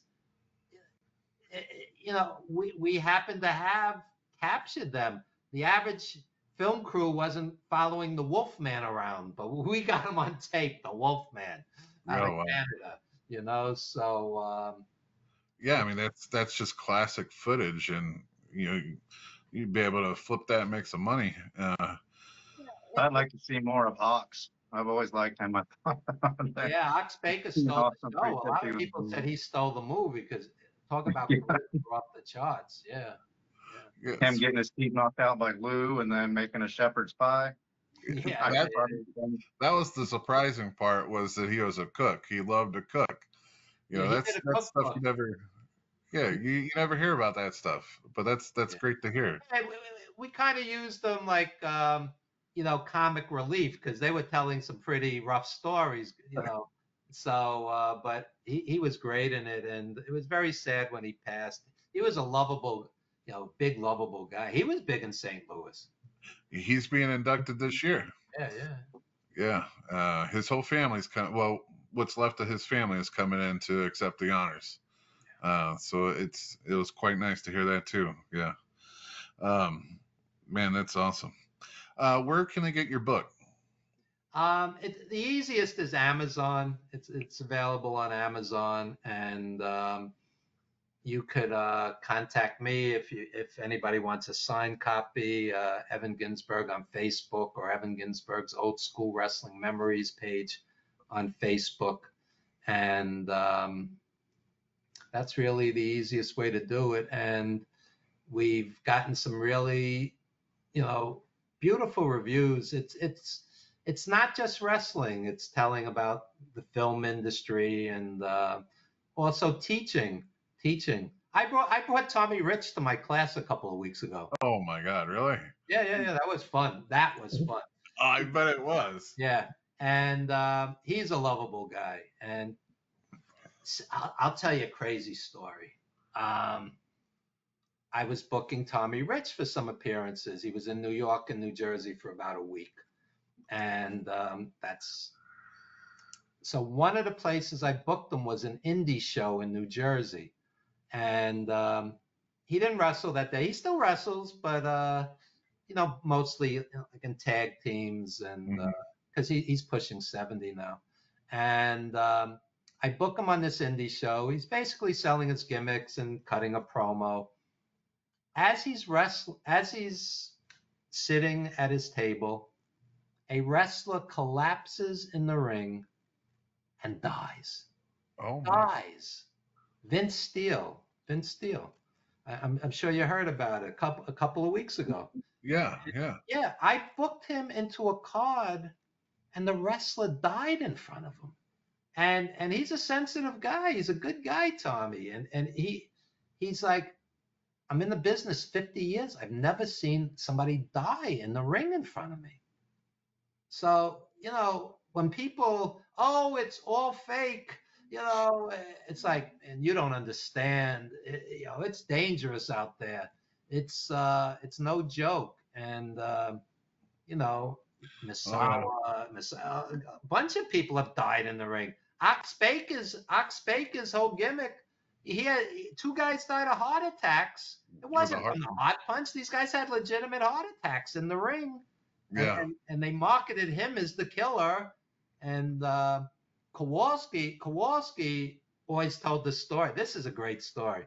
you know, we happen to have captured them. The average film crew wasn't following the Wolfman around, but we got him on tape, the Wolfman out of wow. Canada, you know. So Yeah, I mean that's just classic footage, and you know you'd be able to flip that and make some money. I'd like to see more of Hawks. I've always liked him. yeah, Ox Baker You stole know, the I'm show. pretty A lot sure of he people was- said he stole the movie because talk about Yeah. careers were off the charts. Yeah. Him Yes. getting his teeth knocked out by Lou and then making a shepherd's pie. Yeah. I- That was the surprising part, was that he was a cook. He loved to cook. You know, He that's did a stuff cookbook. you never. Yeah, you never hear about that stuff, but that's Yeah. great to hear. Hey, we kind of used them like you know, comic relief because they were telling some pretty rough stories, you know. So but he was great in it, and it was very sad when he passed. He was a lovable, you know, big lovable guy. He was big in St. Louis. He's being inducted this year. Yeah, yeah. Yeah, his whole family's coming. Well, what's left of his family is coming in to accept the honors. So it was quite nice to hear that too. Yeah, man, that's awesome. Where can I get your book? The easiest is Amazon. It's available on Amazon, and you could contact me if anybody wants a signed copy. Evan Ginzburg on Facebook, or Evan Ginzburg's Old School Wrestling Memories page on Facebook, and that's really the easiest way to do it. And we've gotten some really, you know, beautiful reviews. It's not just wrestling. It's telling about the film industry and also teaching. I brought Tommy Rich to my class a couple of weeks ago. Oh my God, really? Yeah. That was fun. Oh, I bet it was. Yeah, and he's a lovable guy. And I'll tell you a crazy story. I was booking Tommy Rich for some appearances. He was in New York and New Jersey for about a week. And so one of the places I booked him was an indie show in New Jersey. And he didn't wrestle that day. He still wrestles, but, you know, mostly like in tag teams, and because he's pushing 70 now. And I book him on this indie show. He's basically selling his gimmicks and cutting a promo. As he's sitting at his table, a wrestler collapses in the ring and dies. Oh, Dies. Vince Steele. I'm sure you heard about it a couple of weeks ago. yeah. Yeah, I booked him into a card, and the wrestler died in front of him. And he's a sensitive guy. He's a good guy, Tommy. And he's like, I'm in the business 50 years. I've never seen somebody die in the ring in front of me. So, you know, when people, oh, it's all fake, you know, it's like, and you don't understand, you know, it's dangerous out there. It's no joke. And, you know, Misawa, a bunch of people have died in the ring. Ox Baker's whole gimmick, he had 2 guys died of heart attacks. It wasn't from the hot punch. These guys had legitimate heart attacks in the ring. Yeah. And they marketed him as the killer. And Kowalski always told the story. This is a great story.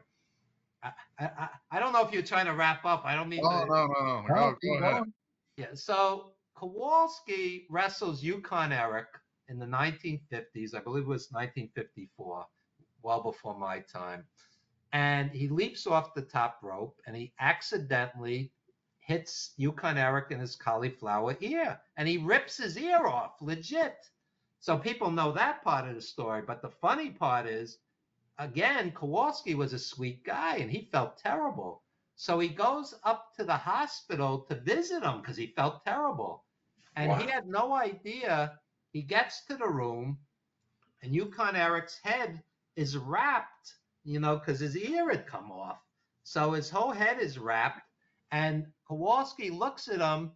I don't know if you're trying to wrap up. I don't mean Oh, to. no. Go ahead. Yeah. So Kowalski wrestles Yukon Eric in the 1950s. I believe it was 1954, well before my time. And he leaps off the top rope, and he accidentally hits Yukon Eric in his cauliflower ear, and he rips his ear off, legit. So people know that part of the story. But the funny part is, again, Kowalski was a sweet guy, and he felt terrible. So he goes up to the hospital to visit him because he felt terrible. And he had no idea. He gets to the room, and Yukon Eric's head is wrapped because his ear had come off. So his whole head is wrapped. And Kowalski looks at him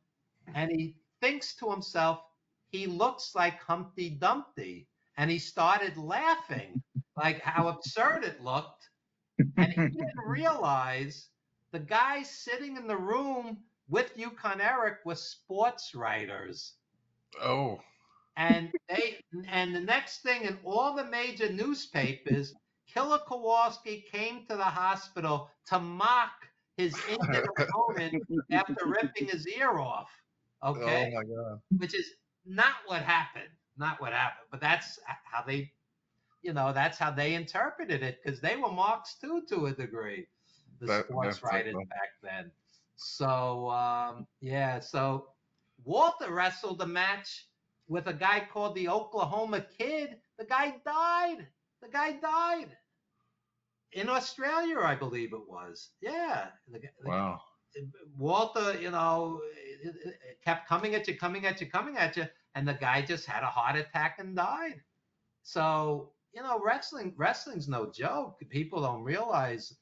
and he thinks to himself, he looks like Humpty Dumpty. And he started laughing, like how absurd it looked. And he didn't realize the guys sitting in the room with Yukon Eric were sports writers. Oh, And the next thing in all the major newspapers, Killer Kowalski came to the hospital to mock his injured opponent after ripping his ear off. Okay, oh my God. which is not what happened. Not what happened. But that's how they, that's how they interpreted it, because they were marks too, to a degree, the sports writers back then. So so Walter wrestled a match with a guy called the Oklahoma Kid. The guy died in Australia, I believe it was. Yeah. Wow. Walter, kept coming at you, and the guy just had a heart attack and died. So, wrestling's no joke. People don't realize,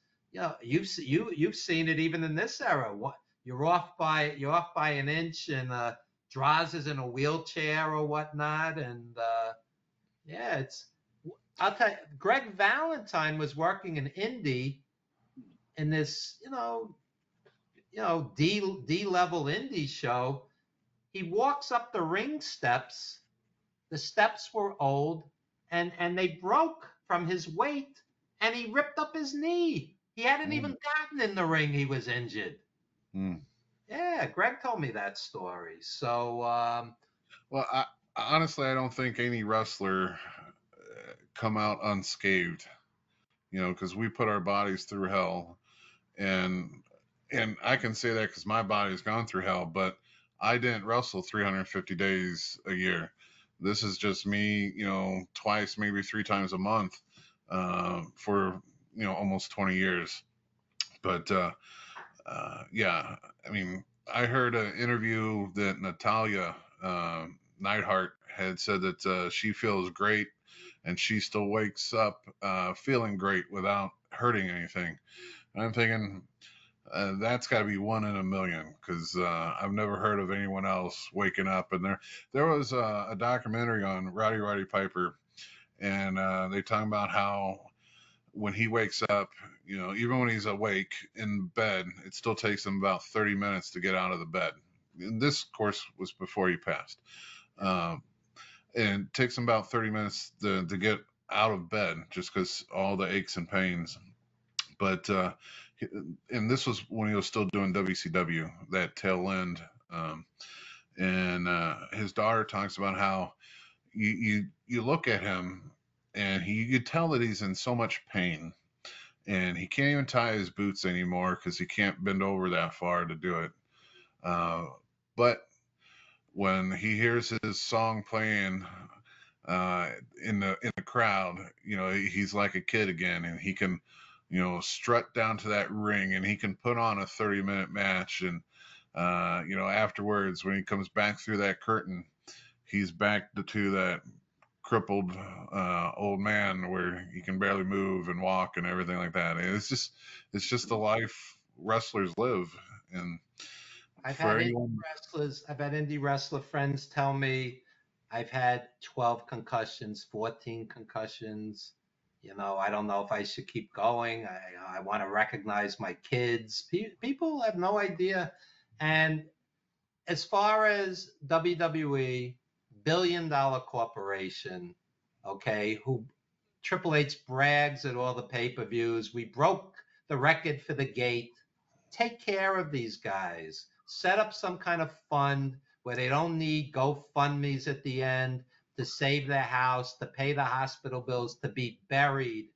you've seen it even in this era. What you're off by an inch, and Droz is in a wheelchair or whatnot, and I'll tell you, Greg Valentine was working in Indy in this, D-level indie show. He walks up the ring steps. The steps were old, and they broke from his weight, and he ripped up his knee. He hadn't even gotten in the ring. He was injured. Yeah, Greg told me that story. So, well, honestly, I don't think any wrestler come out unscathed, because we put our bodies through hell, and I can say that because my body's gone through hell, but I didn't wrestle 350 days a year. This is just me, twice, maybe 3 times a month, for, almost 20 years. But, yeah, I mean, I heard an interview that Natalia Neidhart had said that she feels great, and she still wakes up feeling great without hurting anything. And I'm thinking, that's got to be 1 in a million, because I've never heard of anyone else waking up. And there was a documentary on Roddy Piper, and they talk about how when he wakes up, even when he's awake in bed, it still takes him about 30 minutes to get out of the bed. And this, of course, was before he passed. And it takes him about 30 minutes to get out of bed, just because all the aches and pains. But and this was when he was still doing WCW, that tail end. And his daughter talks about how you look at him, and you tell that he's in so much pain, and he can't even tie his boots anymore because he can't bend over that far to do it. But when he hears his song playing in the crowd, he's like a kid again, and he can, strut down to that ring, and he can put on a 30-minute match. And, afterwards, when he comes back through that curtain, he's back to that crippled old man where he can barely move and walk and everything like that. And it's just the life wrestlers live. And I've had indie wrestler friends tell me I've had 12 concussions, 14 concussions. I don't know if I should keep going. I want to recognize my kids. People have no idea. And as far as WWE, billion-dollar corporation, okay, who Triple H brags at all the pay-per-views. We broke the record for the gate. Take care of these guys. Set up some kind of fund where they don't need GoFundMes at the end to save their house, to pay the hospital bills, to be buried.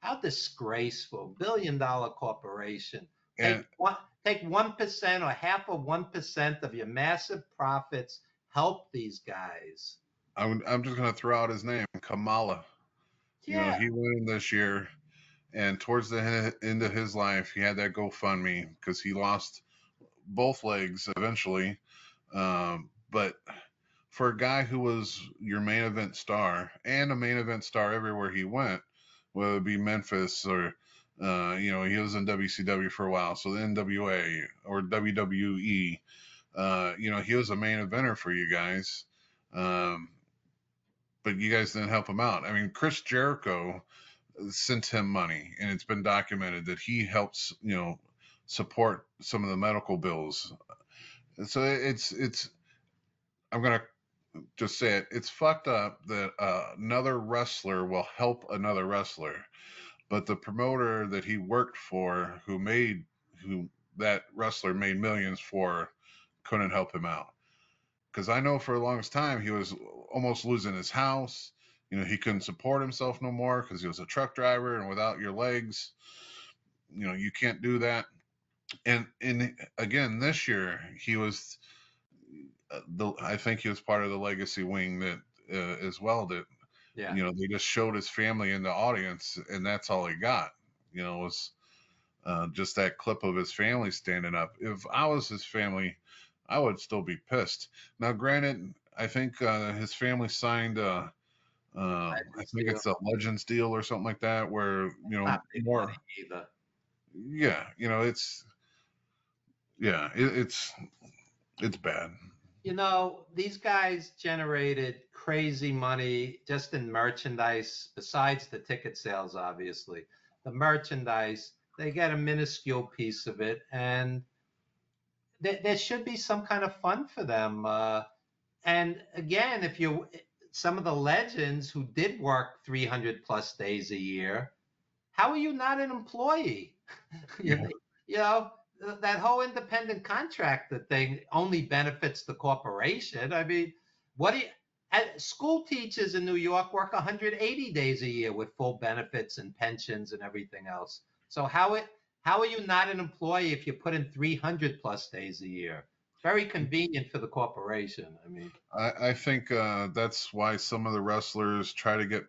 How disgraceful. Billion-dollar corporation. Take 1% or half of 1% of your massive profits. Help these guys. I'm just going to throw out his name, Kamala. Yeah. He went in this year, and towards the end of his life, he had that GoFundMe because he lost both legs eventually. But for a guy who was your main event star and a main event star everywhere he went, whether it be Memphis or, you know, he was in WCW for a while, so the NWA or WWE. You know, he was a main eventer for you guys, but you guys didn't help him out. I mean, Chris Jericho sent him money, and it's been documented that he helps, you know, support some of the medical bills. So it's I'm gonna just say it. It's fucked up that another wrestler will help another wrestler, but the promoter that he worked for, who that wrestler made millions for, couldn't help him out. Because I know for the longest time he was almost losing his house. You know, he couldn't support himself no more because he was a truck driver, and without your legs, you know, you can't do that. And again, this year he was I think he was part of the legacy wing that as well, that Yeah. you know, they just showed his family in the audience, and that's all he got. You know, was just that clip of his family standing up. If I was his family, I would still be pissed. Now, granted, I think his family signed I think it's a Legends deal or something like that, where you know Not big more. money either. Yeah, you know, it's bad. You know, these guys generated crazy money just in merchandise, besides the ticket sales, obviously. The merchandise, they get a minuscule piece of it, and there should be some kind of fun for them. And again, if you, some of the legends who did work 300 plus days a year, how are you not an employee? Yeah. You know, that whole independent contractor thing only benefits the corporation. I mean, what do you, school teachers in New York work 180 days a year with full benefits and pensions and everything else. So how are you not an employee if you put in 300 plus days a year? Very convenient for the corporation. I mean, I think that's why some of the wrestlers try to get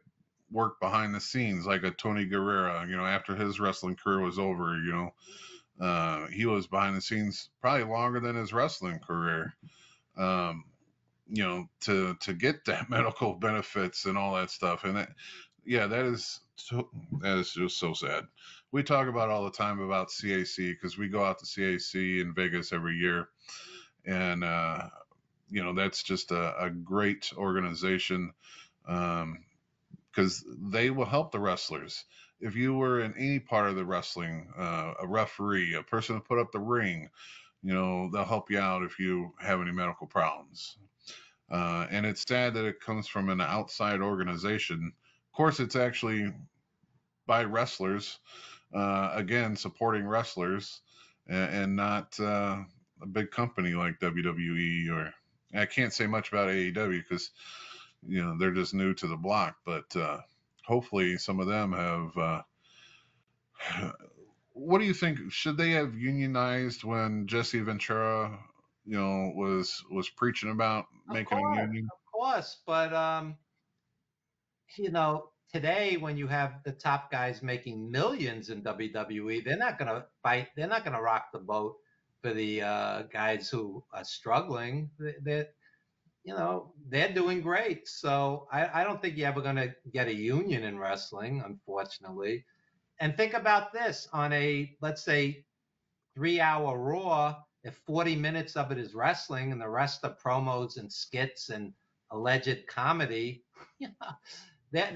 work behind the scenes, like a Tony Guerrera. You know, after his wrestling career was over, you know, he was behind the scenes probably longer than his wrestling career. Um, you know, to get that medical benefits and all that stuff, and that, yeah, that is just so sad. We talk about all the time about CAC because we go out to CAC in Vegas every year, and you know, that's just a great organization because they will help the wrestlers. If you were in any part of the wrestling, a referee, a person to put up the ring, you know, they'll help you out if you have any medical problems. And it's sad that it comes from an outside organization. Of course, it's actually by wrestlers, again, supporting wrestlers, and not a big company like WWE, or I can't say much about AEW because you know they're just new to the block. But hopefully, some of them have. What do you think? Should they have unionized when Jesse Ventura, you know, was preaching about making a union? of course, but you know, today when you have the top guys making millions in WWE, they're not going to fight. They're not going to rock the boat for the guys who are struggling. You know, they're doing great. So I don't think you're ever going to get a union in wrestling, unfortunately. And think about this: on a, let's say, 3 hour Raw, if 40 minutes of it is wrestling and the rest are promos and skits and alleged comedy, you know, they're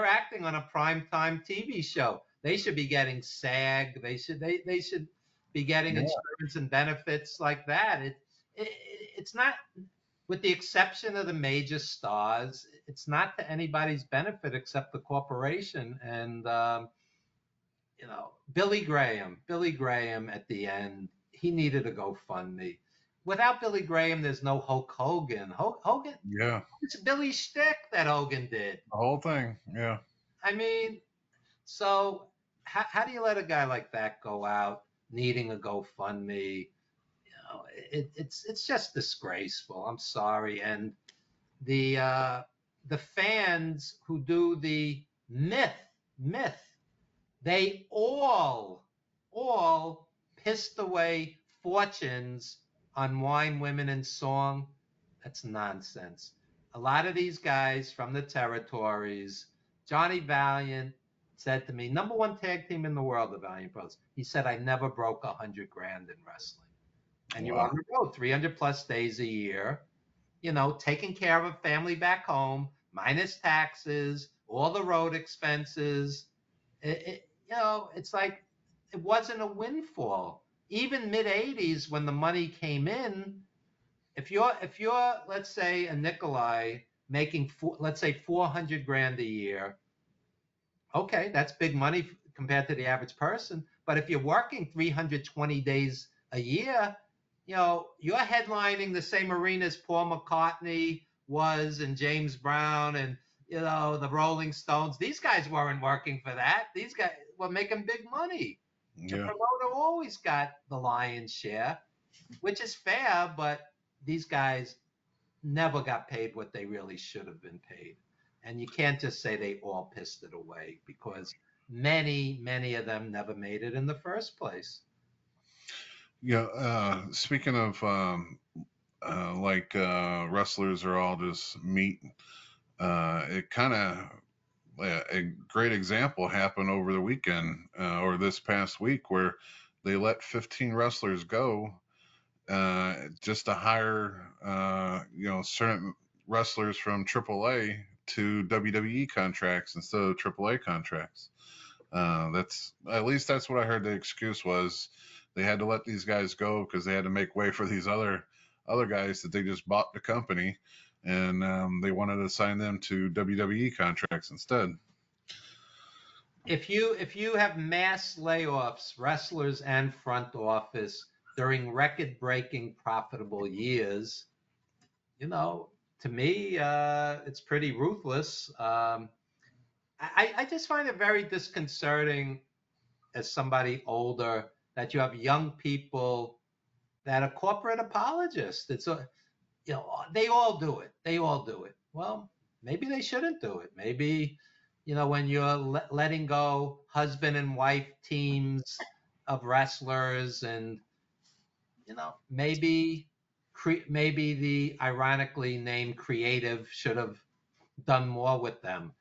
acting on a primetime TV show. They should be getting SAG. They should be getting Yeah. insurance and benefits like that. It's not, with the exception of the major stars, it's not to anybody's benefit except the corporation. And you know, Billy Graham at the end, he needed a GoFundMe. Without Billy Graham, there's no Hulk Hogan. Hogan, Yeah, it's Billy shtick that Hogan did. the whole thing. Yeah. I mean, so how do you let a guy like that go out needing a GoFundMe? You know, it's just disgraceful. I'm sorry. And the fans who do the myth, they all pissed away fortunes on wine, women, and song. That's nonsense. A lot of these guys from the territories Johnny Valiant said to me, #1 tag team in the world, the Valiant Brothers. He said, I never broke $100,000 in wrestling. And you're on the road 300 plus days a year, taking care of a family back home, minus taxes, all the road expenses. It's like it wasn't a windfall. Even mid 80s, when the money came in, if you're let's say a Nikolai making let's say $400,000 a year, okay, that's big money compared to the average person. But if you're working 320 days a year, you're headlining the same arenas Paul McCartney was and James Brown and, the Rolling Stones. These guys weren't working for that. These guys were making big money. The promoter always got the lion's share, which is fair, but these guys never got paid what they really should have been paid. And you can't just say they all pissed it away, because many, many of them never made it in the first place. Yeah. Speaking of wrestlers are all just meat. It kind of a great example happened over the weekend or this past week, where they let 15 wrestlers go just to hire certain wrestlers from AAA to WWE contracts instead of AAA contracts. That's what I heard. The excuse was they had to let these guys go because they had to make way for these other guys that they just bought the company, and they wanted to sign them to WWE contracts instead. If you have mass layoffs, wrestlers and front office, during record-breaking profitable years, to me, it's pretty ruthless. I just find it very disconcerting as somebody older that you have young people that are corporate apologists. They all do it. They all do it. Well, maybe they shouldn't do it. Maybe, when you're letting go husband and wife teams of wrestlers, and, maybe the ironically named creative should have done more with them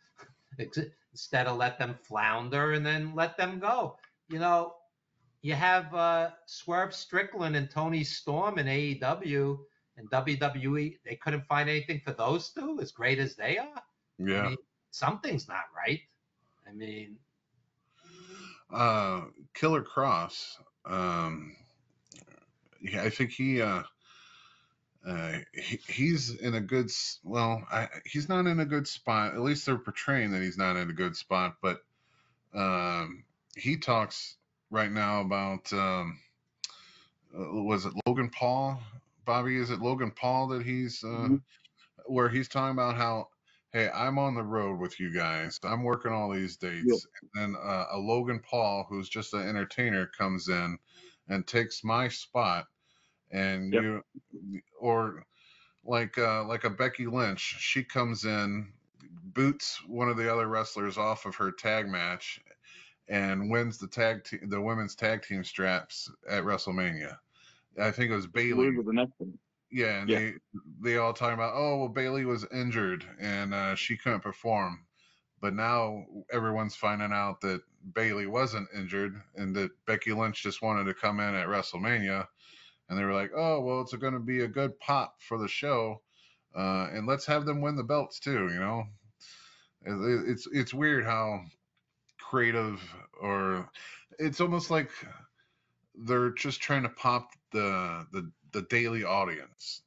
instead of let them flounder and then let them go. You have Swerve Strickland and Tony Storm in AEW and WWE. They couldn't find anything for those two, as great as they are. Yeah. I mean, something's not right. I mean, Killer Cross. I think he's in a good. He's not in a good spot. At least they're portraying that he's not in a good spot. But he talks right now about was it Logan Paul? Bobby, is it Logan Paul that he's where he's talking about how, hey, I'm on the road with you guys. I'm working all these dates. Yep. And then a Logan Paul, who's just an entertainer, comes in and takes my spot. And or like a Becky Lynch, she comes in, boots one of the other wrestlers off of her tag match, and wins the women's tag team straps at WrestleMania. I think it was Bayley. Was the next one. Yeah, and they all talking about, oh, well, Bayley was injured and she couldn't perform. But now everyone's finding out that Bayley wasn't injured and that Becky Lynch just wanted to come in at WrestleMania. And they were like, oh, well, it's going to be a good pop for the show. And let's have them win the belts too, It's weird how creative, or it's almost like they're just trying to pop the daily audience.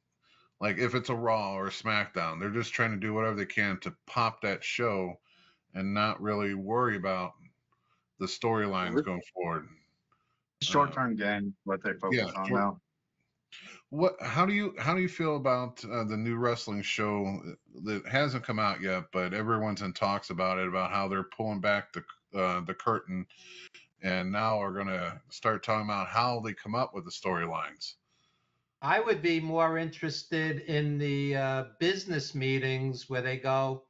Like if it's a Raw or a SmackDown, they're just trying to do whatever they can to pop that show and not really worry about the storylines going forward. Short-term gain, what they focus on now. How do you feel about the new wrestling show that hasn't come out yet, but everyone's in talks about it, about how they're pulling back the curtain and now are going to start talking about how they come up with the storylines? I would be more interested in the business meetings where they go,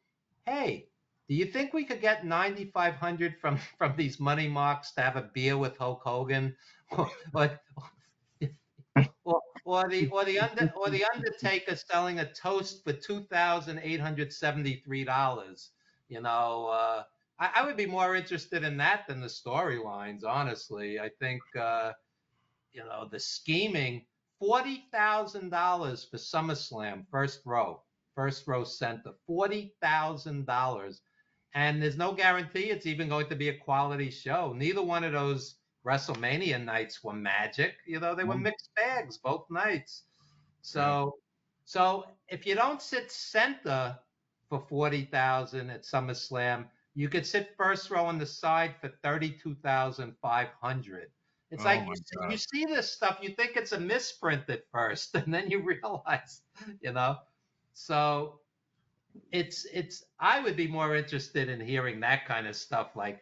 hey, do you think we could get $9,500 from these money marks to have a beer with Hulk Hogan? Or the Undertaker selling a toast for $2,873. You know, I would be more interested in that than the storylines, honestly. I think, you know, the scheming, $40,000 for SummerSlam, first row center, $40,000. And there's no guarantee it's even going to be a quality show. Neither one of those WrestleMania nights were magic. You know, they were mixed bags both nights. So, so if you don't sit center for 40,000 at SummerSlam, you could sit first row on the side for 32,500. It's Oh like my you God. see this stuff, you think it's a misprint at first, and then you realize, you know. So it's I would be more interested in hearing that kind of stuff, like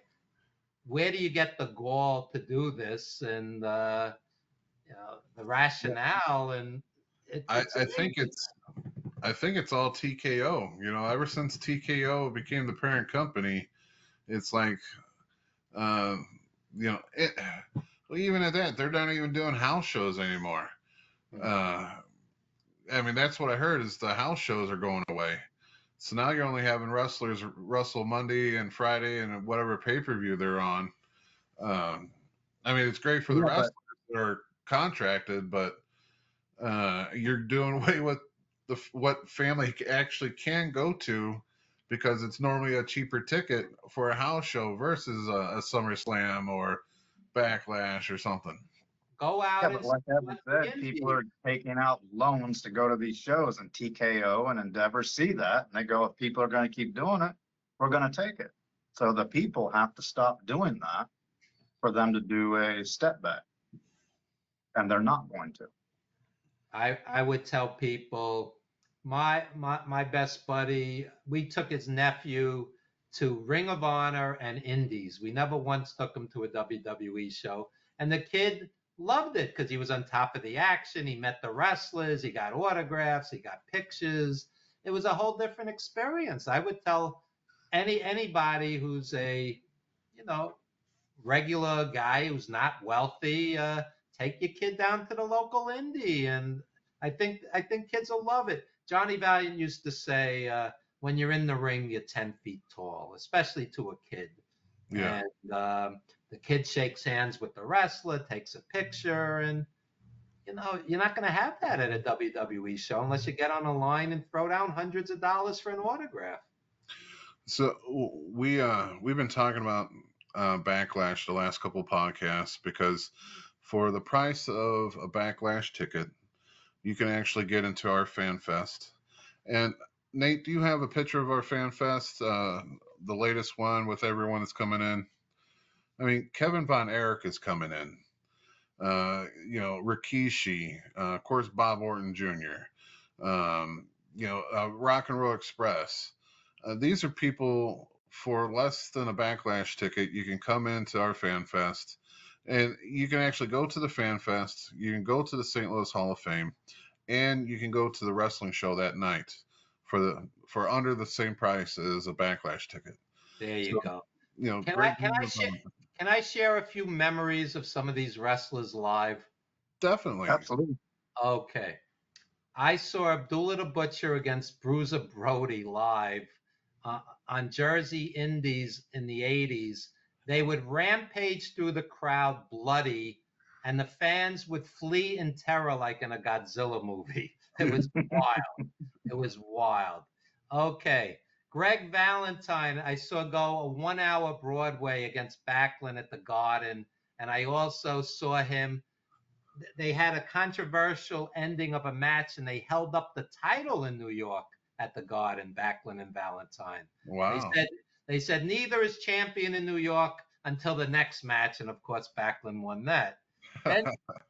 where do you get the gall to do this, and you know, the rationale, and I, it's I think amazing. it's all TKO. You know, ever since TKO became the parent company, it's like, um, you know, well, even at that, they're not even doing house shows anymore. Uh, I mean, that's what I heard is the house shows are going away. So now you're only having wrestlers wrestle Monday and Friday and whatever pay per view they're on. Um, I mean, it's great for the Yeah, but wrestlers that are contracted, but you're doing away with what family actually can go to because it's normally a cheaper ticket for a house show versus a SummerSlam or Backlash or something. Go yeah, out but and like Evan support the said, people indie. are taking out loans to go to these shows, and TKO and Endeavor see that, and they go, if people are going to keep doing it, we're going to take it. So the people have to stop doing that for them to do a step back, and they're not going to. I would tell people, my best buddy, we took his nephew to Ring of Honor and Indies. We never once took him to a WWE show, and the kid loved it because he was on top of the action. He met the wrestlers, he got autographs, he got pictures. It was a whole different experience. I would tell anybody who's a, you know, regular guy who's not wealthy, take your kid down to the local indie, and I think kids will love it. Johnny Valiant used to say, when you're in the ring, you're 10 feet tall, especially to a kid. Yeah. And the kid shakes hands with the wrestler, takes a picture, and you know you're not going to have that at a WWE show unless you get on a line and throw down hundreds of dollars for an autograph. So we've been talking about Backlash the last couple of podcasts because for the price of a Backlash ticket, you can actually get into our fan fest. And Nate, do you have a picture of our fan fest, the latest one with everyone that's coming in? I mean, Kevin Von Erich is coming in. You know, Rikishi, of course, Bob Orton Jr. Rock and Roll Express. These are people for less than a Backlash ticket. You can come into our fan fest, and you can actually go to the fan fest. You can go to the St. Louis Hall of Fame, and you can go to the wrestling show that night for under the same price as a Backlash ticket. There you So, go. you know, Can I great can I deals share on can I share a few memories of some of these wrestlers live? definitely. Absolutely. Okay. I saw Abdullah the Butcher against Bruiser Brody live uh, on Jersey Indies in the 80s. They would rampage through the crowd bloody, and the fans would flee in terror like in a Godzilla movie. It was wild. It was wild. Okay. Greg Valentine, I saw go a 1 hour Broadway against Backlund at the Garden. And I also saw him. They had a controversial ending of a match and they held up the title in New York at the Garden, Backlund and Valentine. They Wow. said they said neither is champion in New York until the next match. And of course, Backlund won that. Then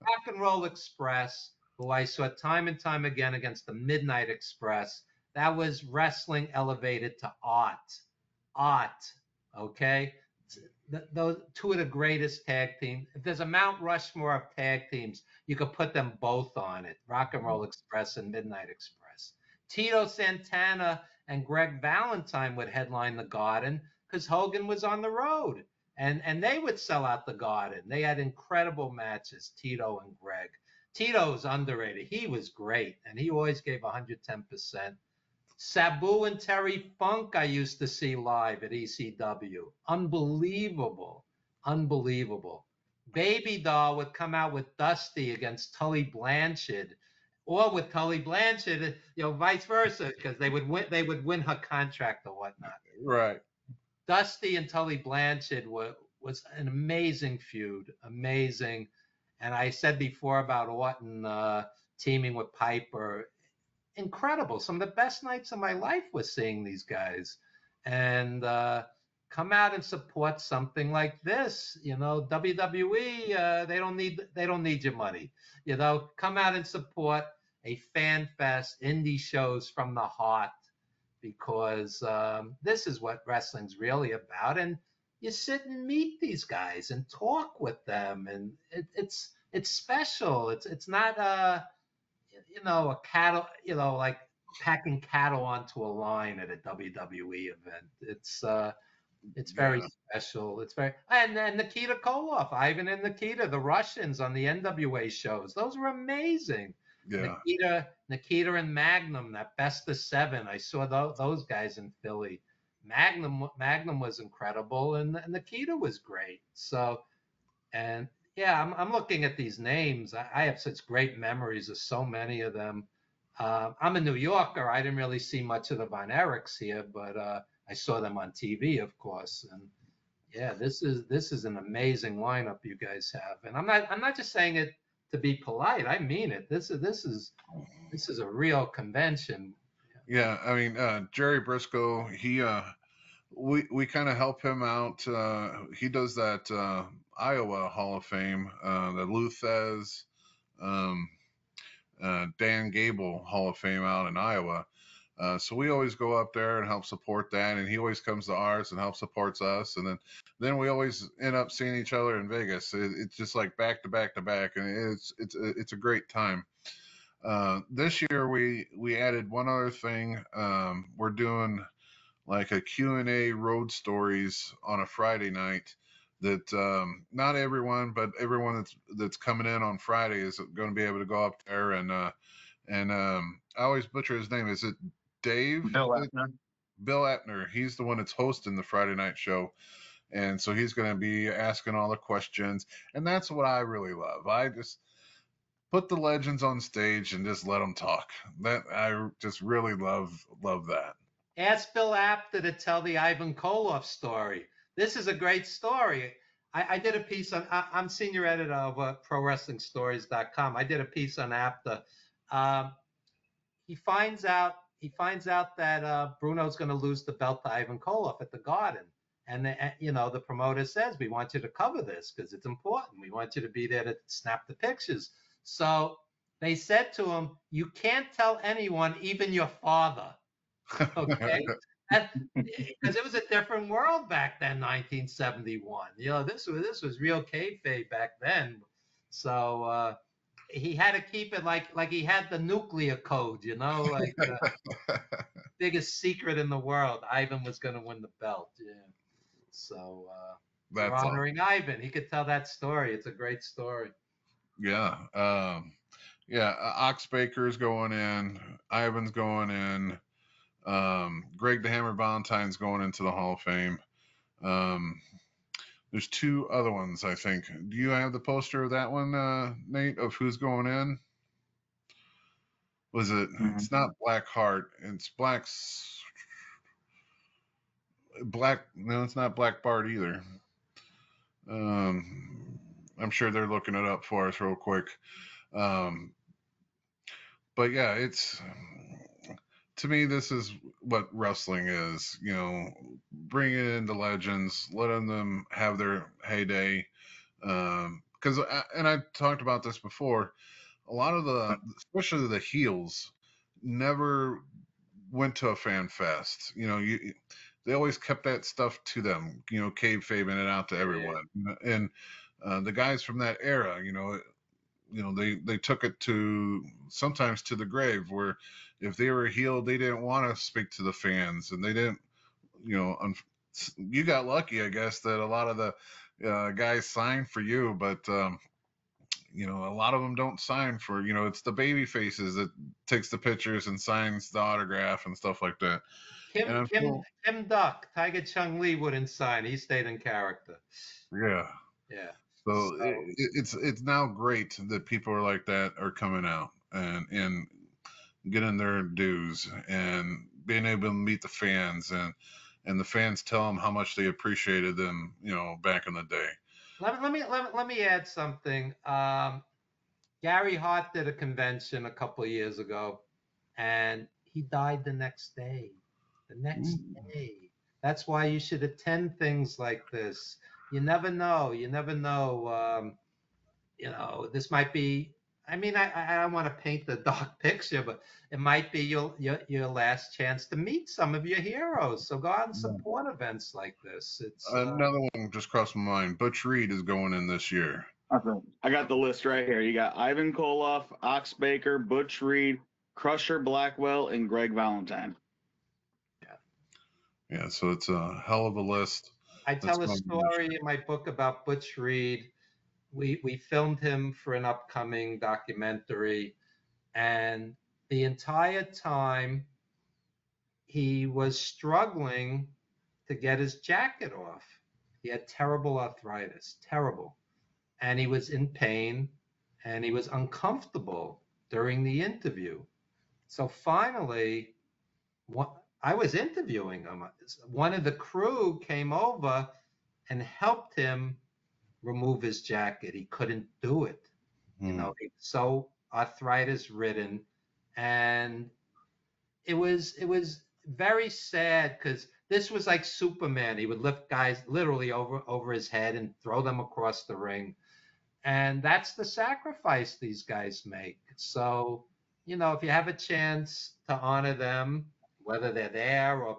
Rock and Roll Express, who I saw time and time again against the Midnight Express. That was wrestling elevated to art. Art. Okay. Those two of the greatest tag teams. If there's a Mount Rushmore of tag teams, you could put them both on it. Rock and Roll Express and Midnight Express. Tito Santana and Greg Valentine would headline the Garden because Hogan was on the road. And they would sell out the Garden. They had incredible matches, Tito and Greg. Tito's underrated. He was great, and he always gave 110%. Sabu and Terry Funk I used to see live at ECW. Unbelievable. Unbelievable. Baby Doll would come out with Dusty against Tully Blanchard, or with Tully Blanchard, vice versa, because they would win her contract or whatnot. Right. Dusty and Tully Blanchard was an amazing feud, amazing. And I said before about Orton teaming with Piper, incredible. Some of the best nights of my life was seeing these guys, and come out and support something like this. WWE, they don't need your money. Come out and support a fan fest, indie shows from the heart, because this is what wrestling's really about. And you sit and meet these guys and talk with them, and it's special. It's not a cattle, like packing cattle onto a line at a WWE event. It's very special. It's very, and Nikita Koloff, Ivan and Nikita, the Russians on the NWA shows. Those were amazing. Yeah. Nikita and Magnum, that best of 7. I saw those guys in Philly. Magnum was incredible, and Nikita was great. So, and yeah, I'm looking at these names. I have such great memories of so many of them. I'm a New Yorker. I didn't really see much of the Von Erichs here, but I saw them on TV, of course. And yeah, this is an amazing lineup you guys have. And I'm not just saying it to be polite. I mean it. This is a real convention. Yeah, I mean, Jerry Briscoe, we kind of help him out. He does that Iowa Hall of Fame, the Luthez, Dan Gable Hall of Fame out in Iowa. So we always go up there and help support that, and he always comes to ours and helps supports us, and then we always end up seeing each other in Vegas. It's just like back to back to back, and it's a great time. This year we added one other thing. We're doing like a Q&A road stories on a Friday night that not everyone, but everyone that's coming in on Friday is going to be able to go up there and I always butcher his name. Is it Dave? Bill Eppner. Bill Eppner. He's the one that's hosting the Friday night show. And so he's going to be asking all the questions. And that's what I really love. I just put the legends on stage and just let them talk. That I just really love that. Ask Bill Apter to tell the Ivan Koloff story. This is a great story. I did a piece on, I'm senior editor of ProWrestlingStories.com. I did a piece on Apter. He finds out that Bruno's going to lose the belt to Ivan Koloff at the Garden. And the promoter says, we want you to cover this because it's important. We want you to be there to snap the pictures. So they said to him, you can't tell anyone, even your father. Okay. Because it was a different world back then, 1971. This was real kayfabe back then. So he had to keep it like he had the nuclear code, like biggest secret in the world. Ivan was going to win the belt. Yeah. So we're honoring Ivan. He could tell that story. It's a great story. Yeah. Ox Baker's going in. Ivan's going in. Greg the Hammer Valentine's going into the Hall of Fame. There's 2 other ones, I think. Do you have the poster of that one, Nate, of who's going in? Was it? Mm-hmm. It's not Blackheart. It's No, it's not Black Bart either. I'm sure they're looking it up for us real quick. But yeah, to me, this is what wrestling is, bringing in the legends, letting them have their heyday. Because, and I talked about this before, a lot of especially the heels, never went to a fan fest. They always kept that stuff to them, kayfabing it out to everyone. Yeah. And the guys from that era, they took it sometimes to the grave, where if they were healed, they didn't want to speak to the fans, and they didn't, you got lucky, I guess, that a lot of the guys signed for you, but a lot of them don't sign for, it's the baby faces that takes the pictures and signs the autograph and stuff like that. And Kim I'm Kim still, Kim Duck, Tiger Chung Lee wouldn't sign. He stayed in character. yeah. Yeah. So So it's now great that people are like that are coming out and getting their dues and being able to meet the fans and the fans tell them how much they appreciated them, back in the day. let me add something. Gary Hart did a convention a couple of years ago, and he died the next day. The next day. That's why you should attend things like this. You never know. You never know. This might be. I mean, I don't want to paint the dark picture, but it might be your last chance to meet some of your heroes. So go out and support events like this. It's Another one just crossed my mind. Butch Reed is going in this year. I got the list right here. You got Ivan Koloff, Ox Baker, Butch Reed, Crusher Blackwell, and Greg Valentine. Yeah, so it's a hell of a list. I tell a going story in my book about Butch Reed. We filmed him for an upcoming documentary, and the entire time he was struggling to get his jacket off. He had terrible arthritis, terrible. And he was in pain and he was uncomfortable during the interview. So finally, I was interviewing him. One of the crew came over and helped him remove his jacket. He couldn't do it. He's so arthritis ridden. And it was very sad because this was like Superman. He would lift guys literally over his head and throw them across the ring. And that's the sacrifice these guys make. So, if you have a chance to honor them, whether they're there or,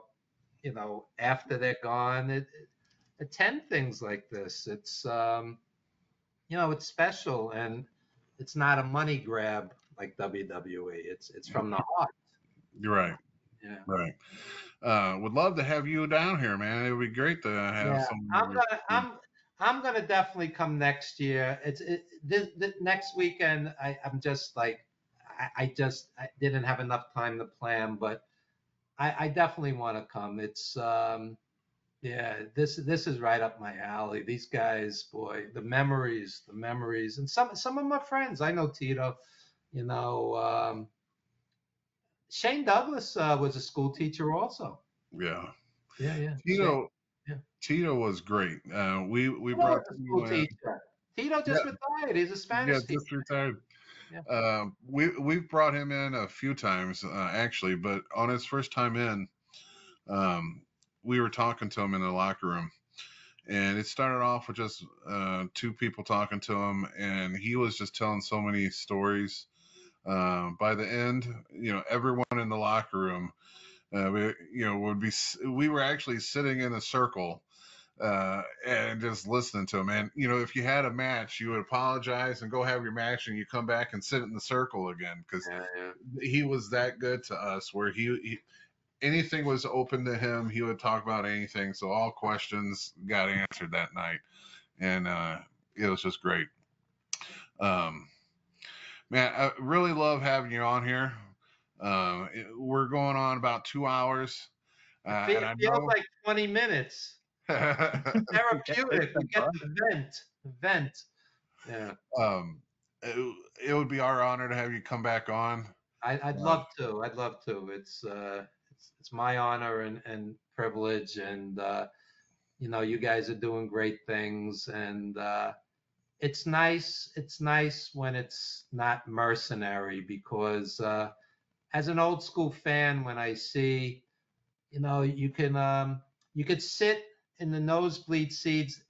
after they're gone, attend things like this. It's, it's special, and it's not a money grab like WWE. It's from the heart. You're right. Yeah. Right. Would love to have you down here, man. It would be great to have some. I'm gonna definitely come next year. This next weekend. I'm just like I didn't have enough time to plan, but I definitely want to come. It's this is right up my alley. These guys, boy, the memories, and some of my friends. I know Tito. Shane Douglas was a school teacher also. Yeah. Yeah. Tito was great. We brought Tito teacher. Tito just retired. He's a Spanish teacher. Just retired. Yeah. We've brought him in a few times actually, but on his first time in, we were talking to him in the locker room, and it started off with just two people talking to him, and he was just telling so many stories. By the end, everyone in the locker room, we were actually sitting in a circle and just listening to him. And if you had a match, you would apologize and go have your match, and you come back and sit in the circle again because he was that good to us. Where he anything was open to him, he would talk about anything. So all questions got answered that night, and it was just great. Man, I really love having you on here. We're going on about 2 hours. It feels like 20 minutes. Therapeutic. We get to vent. Yeah. It would be our honor to have you come back on. I'd love to. It's my honor and privilege, and you guys are doing great things, and it's nice when it's not mercenary, because as an old school fan, when I see, you could sit in the nosebleed seats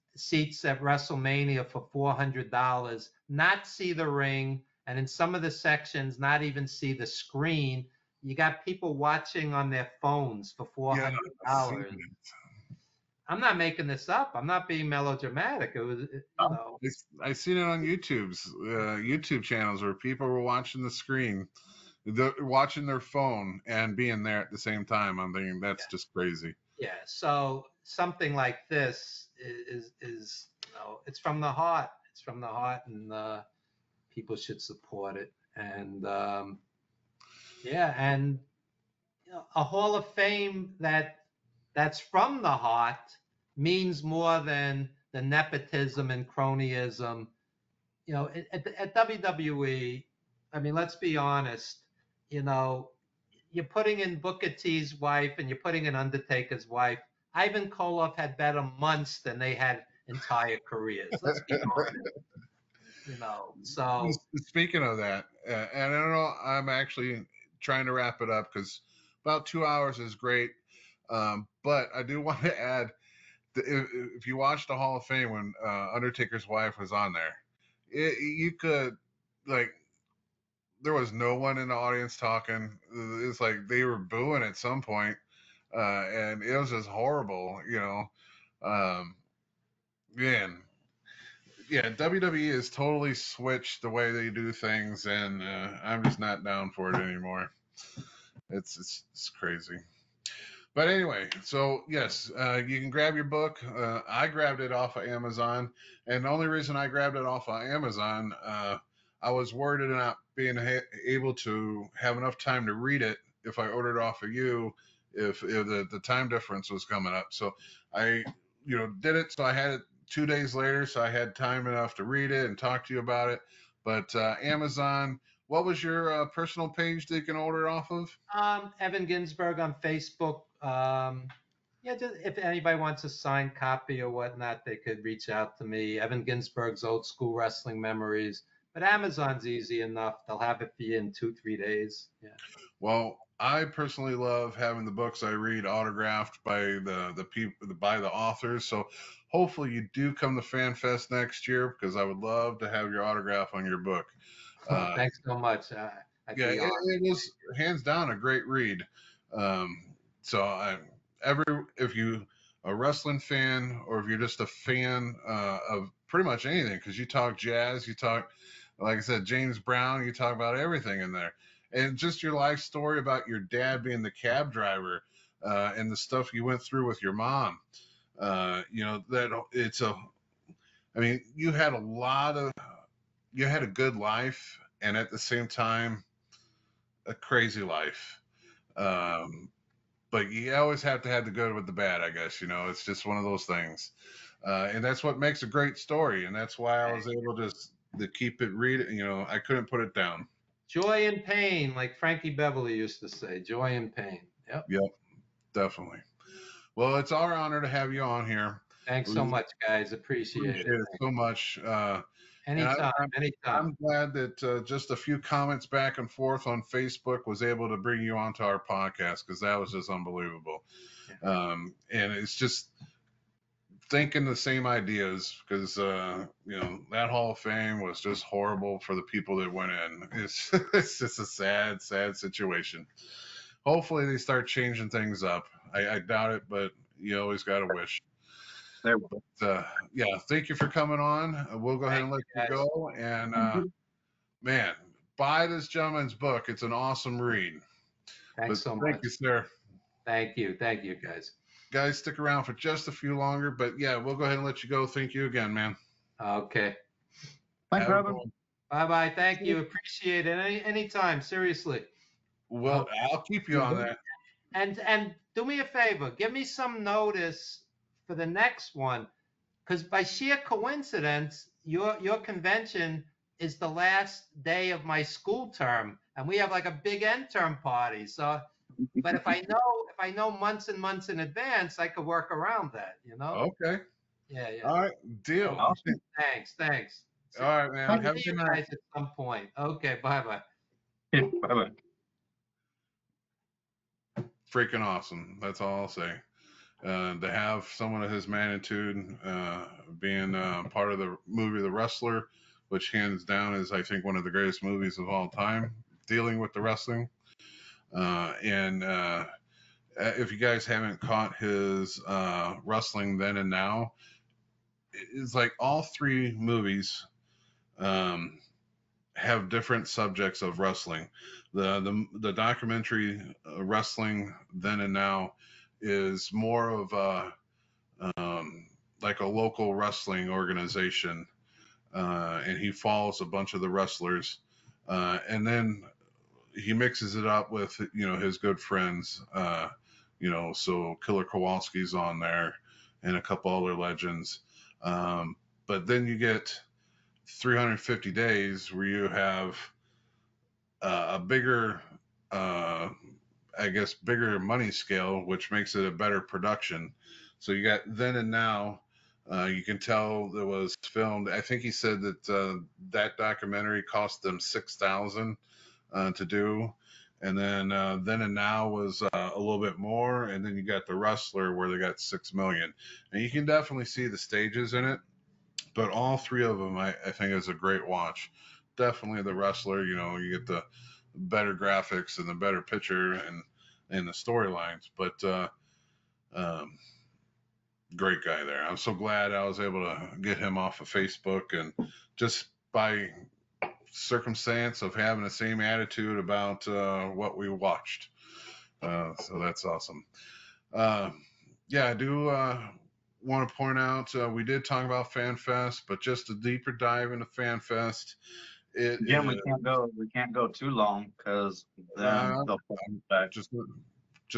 at WrestleMania for $400, not see the ring, and in some of the sections not even see the screen. You got people watching on their phones for $400. I'm not making this up. I'm not being melodramatic. It was, I seen it on YouTube's YouTube channels where people were watching the screen, watching their phone and being there at the same time. I'm thinking that's just crazy. Yeah. So something like this is it's from the heart. It's from the heart, and people should support it. And yeah, and a Hall of Fame that's from the heart means more than the nepotism and cronyism. You know, at WWE, I mean, let's be honest, you know, you're putting in Booker T's wife and you're putting in Undertaker's wife. Ivan Koloff had better months than they had entire careers. Let's be honest. You know, so Speaking of that, and I don't know, I'm actually trying to wrap it up because about 2 hours is great. But I do want to add, if you watch the Hall of Fame when Undertaker's wife was on there, you could, like, there was no one in the audience talking. It's like they were booing at some point, and it was just horrible, you know. Man, yeah, WWE has totally switched the way they do things, and I'm just not down for it anymore. It's crazy. But anyway, so yes, you can grab your book. I grabbed it off of Amazon, and the only reason I grabbed it off of Amazon, I was worried about not being able to have enough time to read it if I ordered it off of you, if the time difference was coming up. So I, did it. So I had it 2 days later, so I had time enough to read it and talk to you about it. But Amazon, what was your personal page that you can order it off of? Evan Ginzburg on Facebook. Yeah, just, if anybody wants a signed copy or whatnot, they could reach out to me. Evan Ginzburg's Old School Wrestling Memories. But Amazon's easy enough. They'll have it for you in 2-3 days. Yeah. Well, I personally love having the books I read autographed by the people, by the authors. So hopefully you do come to FanFest next year, because I would love to have your autograph on your book. Thanks so much. Yeah, it was hands down a great read. So if you a wrestling fan, or if you're just a fan of pretty much anything, because you talk jazz, you talk, like I said, James Brown, you talk about everything in there, and just your life story about your dad being the cab driver, and the stuff you went through with your mom. That it's a, I mean, you had a good life, and at the same time, a crazy life. But you always have to have the good with the bad, I guess. It's just one of those things. And that's what makes a great story. And that's why I was able to keep it reading. I couldn't put it down. Joy and pain, like Frankie Beverly used to say, joy and pain. Yep, definitely. Well, it's our honor to have you on here. Thanks so much, guys. Appreciate it So much. Anytime. I'm glad that just a few comments back and forth on Facebook was able to bring you onto our podcast, because that was just unbelievable. Yeah. And it's just thinking the same ideas, because that Hall of Fame was just horrible for the people that went in. It's just a sad, sad situation. Hopefully they start changing things up. I doubt it, but you always got to wish. But, yeah, thank you for coming on. We'll go ahead and let you go. And man, buy this gentleman's book. It's an awesome read. Thanks so much. Thank you, sir. Thank you, guys. Guys, stick around for just a few longer. But yeah, we'll go ahead and let you go. Thank you again, man. Okay. Thanks, Robin. Bye-bye. Thank you. Appreciate it. Anytime. Seriously. Well, I'll keep you on that. And do me a favor. Give me some notice for the next one, because by sheer coincidence, your convention is the last day of my school term, and we have like a big end term party. So, but if I know months and months in advance, I could work around that. Okay. Yeah. All right. Deal. Awesome. Thanks. All right, man. Have a good night. At some point. Okay. Bye. Yeah, bye. Freaking awesome. That's all I'll say. To have someone of his magnitude being part of the movie The Wrestler, which hands down is, I think, one of the greatest movies of all time, dealing with the wrestling. And if you guys haven't caught his Wrestling Then and Now, it's like all three movies have different subjects of wrestling. The documentary Wrestling Then and Now is more of like a local wrestling organization and he follows a bunch of the wrestlers, and then he mixes it up with his good friends. So Killer Kowalski's on there, and a couple other legends. But then you get 350 days where you have a bigger, bigger money scale, which makes it a better production. So you got Then and Now. You can tell it was filmed. I think he said that that documentary cost them $6,000 to do, and then and Now was a little bit more, and then you got The Wrestler where they got $6 million, and you can definitely see the stages in it. But all three of them, I think, is a great watch. Definitely The Wrestler. You get the better graphics and the better picture and the storylines. But great guy there. I'm so glad I was able to get him off of Facebook, and just by circumstance of having the same attitude about what we watched. So that's awesome. I do want to point out we did talk about FanFest, but just a deeper dive into FanFest. Jim, we can't go too long because then they'll put me back. Just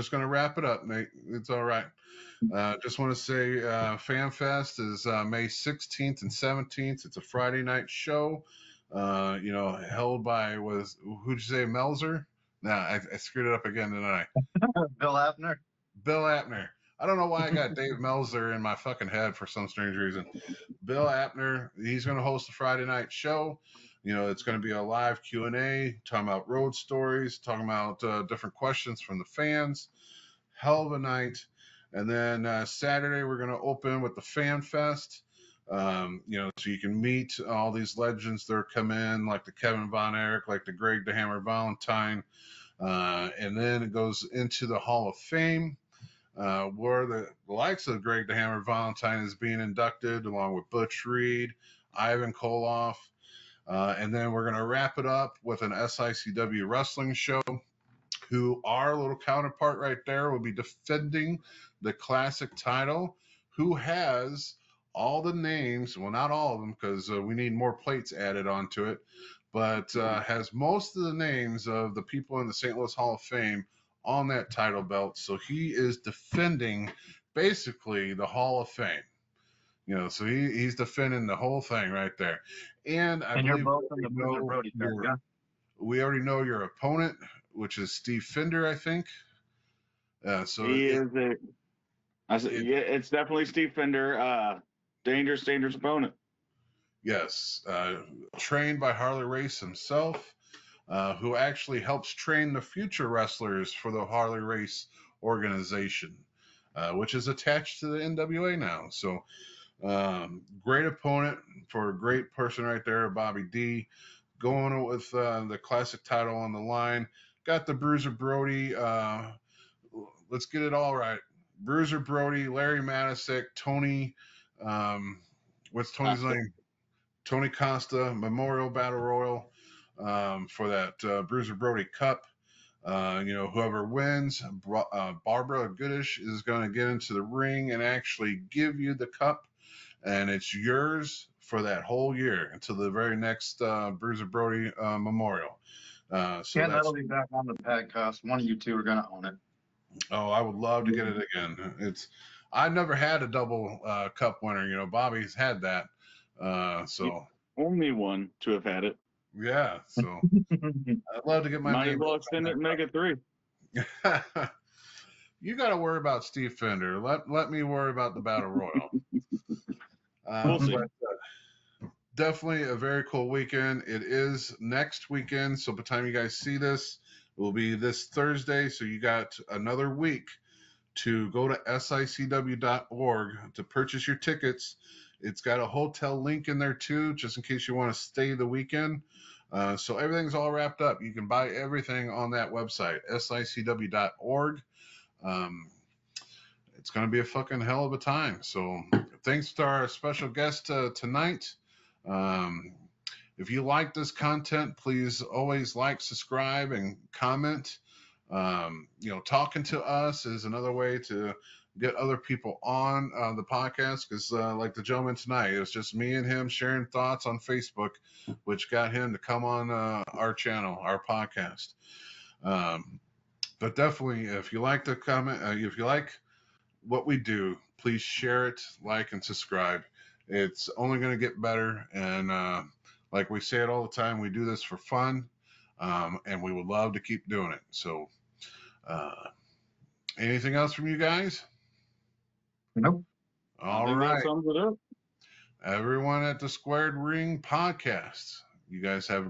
going to wrap it up, Nate. It's all right. Just want to say FanFest is May 16th and 17th. It's a Friday night show, held by, who'd you say, Melzer? No, I screwed it up again tonight. Bill Abner. Bill Abner. I don't know why I got Dave Melzer in my fucking head for some strange reason. Bill Abner, he's going to host a Friday night show. It's going to be a live Q&A, talking about road stories, talking about different questions from the fans. Hell of a night. And then Saturday, we're going to open with the Fan Fest. So you can meet all these legends that come in, like the Kevin Von Erich, like the Greg the Hammer Valentine. And then it goes into the Hall of Fame, where the likes of Greg the Hammer Valentine is being inducted, along with Butch Reed, Ivan Koloff. And then we're going to wrap it up with an SICW wrestling show, who our little counterpart right there will be defending the classic title, who has all the names, well, not all of them, because we need more plates added onto it, but has most of the names of the people in the St. Louis Hall of Fame on that title belt. So he is defending basically the Hall of Fame. So he's defending the whole thing right there. And you're both in the Bruiser Brody Cup, yeah? We already know your opponent, which is Steve Fender, I think. So it's definitely Steve Fender. Dangerous opponent. Yes, trained by Harley Race himself, who actually helps train the future wrestlers for the Harley Race organization, which is attached to the NWA now. So great opponent for a great person right there, Bobby D. Going with the classic title on the line. Got the Bruiser Brody. Let's get it all right. Bruiser Brody, Larry Matisic, Tony. What's Tony's name? Tony Costa Memorial Battle Royal for that Bruiser Brody Cup. Whoever wins, Barbara Goodish is going to get into the ring and actually give you the cup, and it's yours for that whole year until the very next Bruiser Brody Memorial. That'll be back on the podcast. One of you two are going to own it. Oh, I would love to get it again. I've never had a double cup winner. Bobby's had that. So only one to have had it. Yeah. So I'd love to get my might as well extend it and make it 3. You got to worry about Steve Fender. Let me worry about the Battle Royal. We'll see. Definitely a very cool weekend. It is next weekend, so by the time you guys see this, it will be this Thursday. So you got another week to go to sicw.org to purchase your tickets. It's got a hotel link in there too, just in case you want to stay the weekend. So everything's all wrapped up. You can buy everything on that website, sicw.org. It's going to be a fucking hell of a time. So thanks to our special guest tonight. If you like this content, please always like, subscribe, and comment. Talking to us is another way to get other people on the podcast, because like the gentleman tonight, it was just me and him sharing thoughts on Facebook, which got him to come on our channel, our podcast. But definitely, if you like the comment, if you like what we do, please share it, like, and subscribe. It's only going to get better. And like we say it all the time, we do this for fun, and we would love to keep doing it. So anything else from you guys? Nope. All I think that right. sums it up. Everyone at the Squared Ring Podcast, you guys have a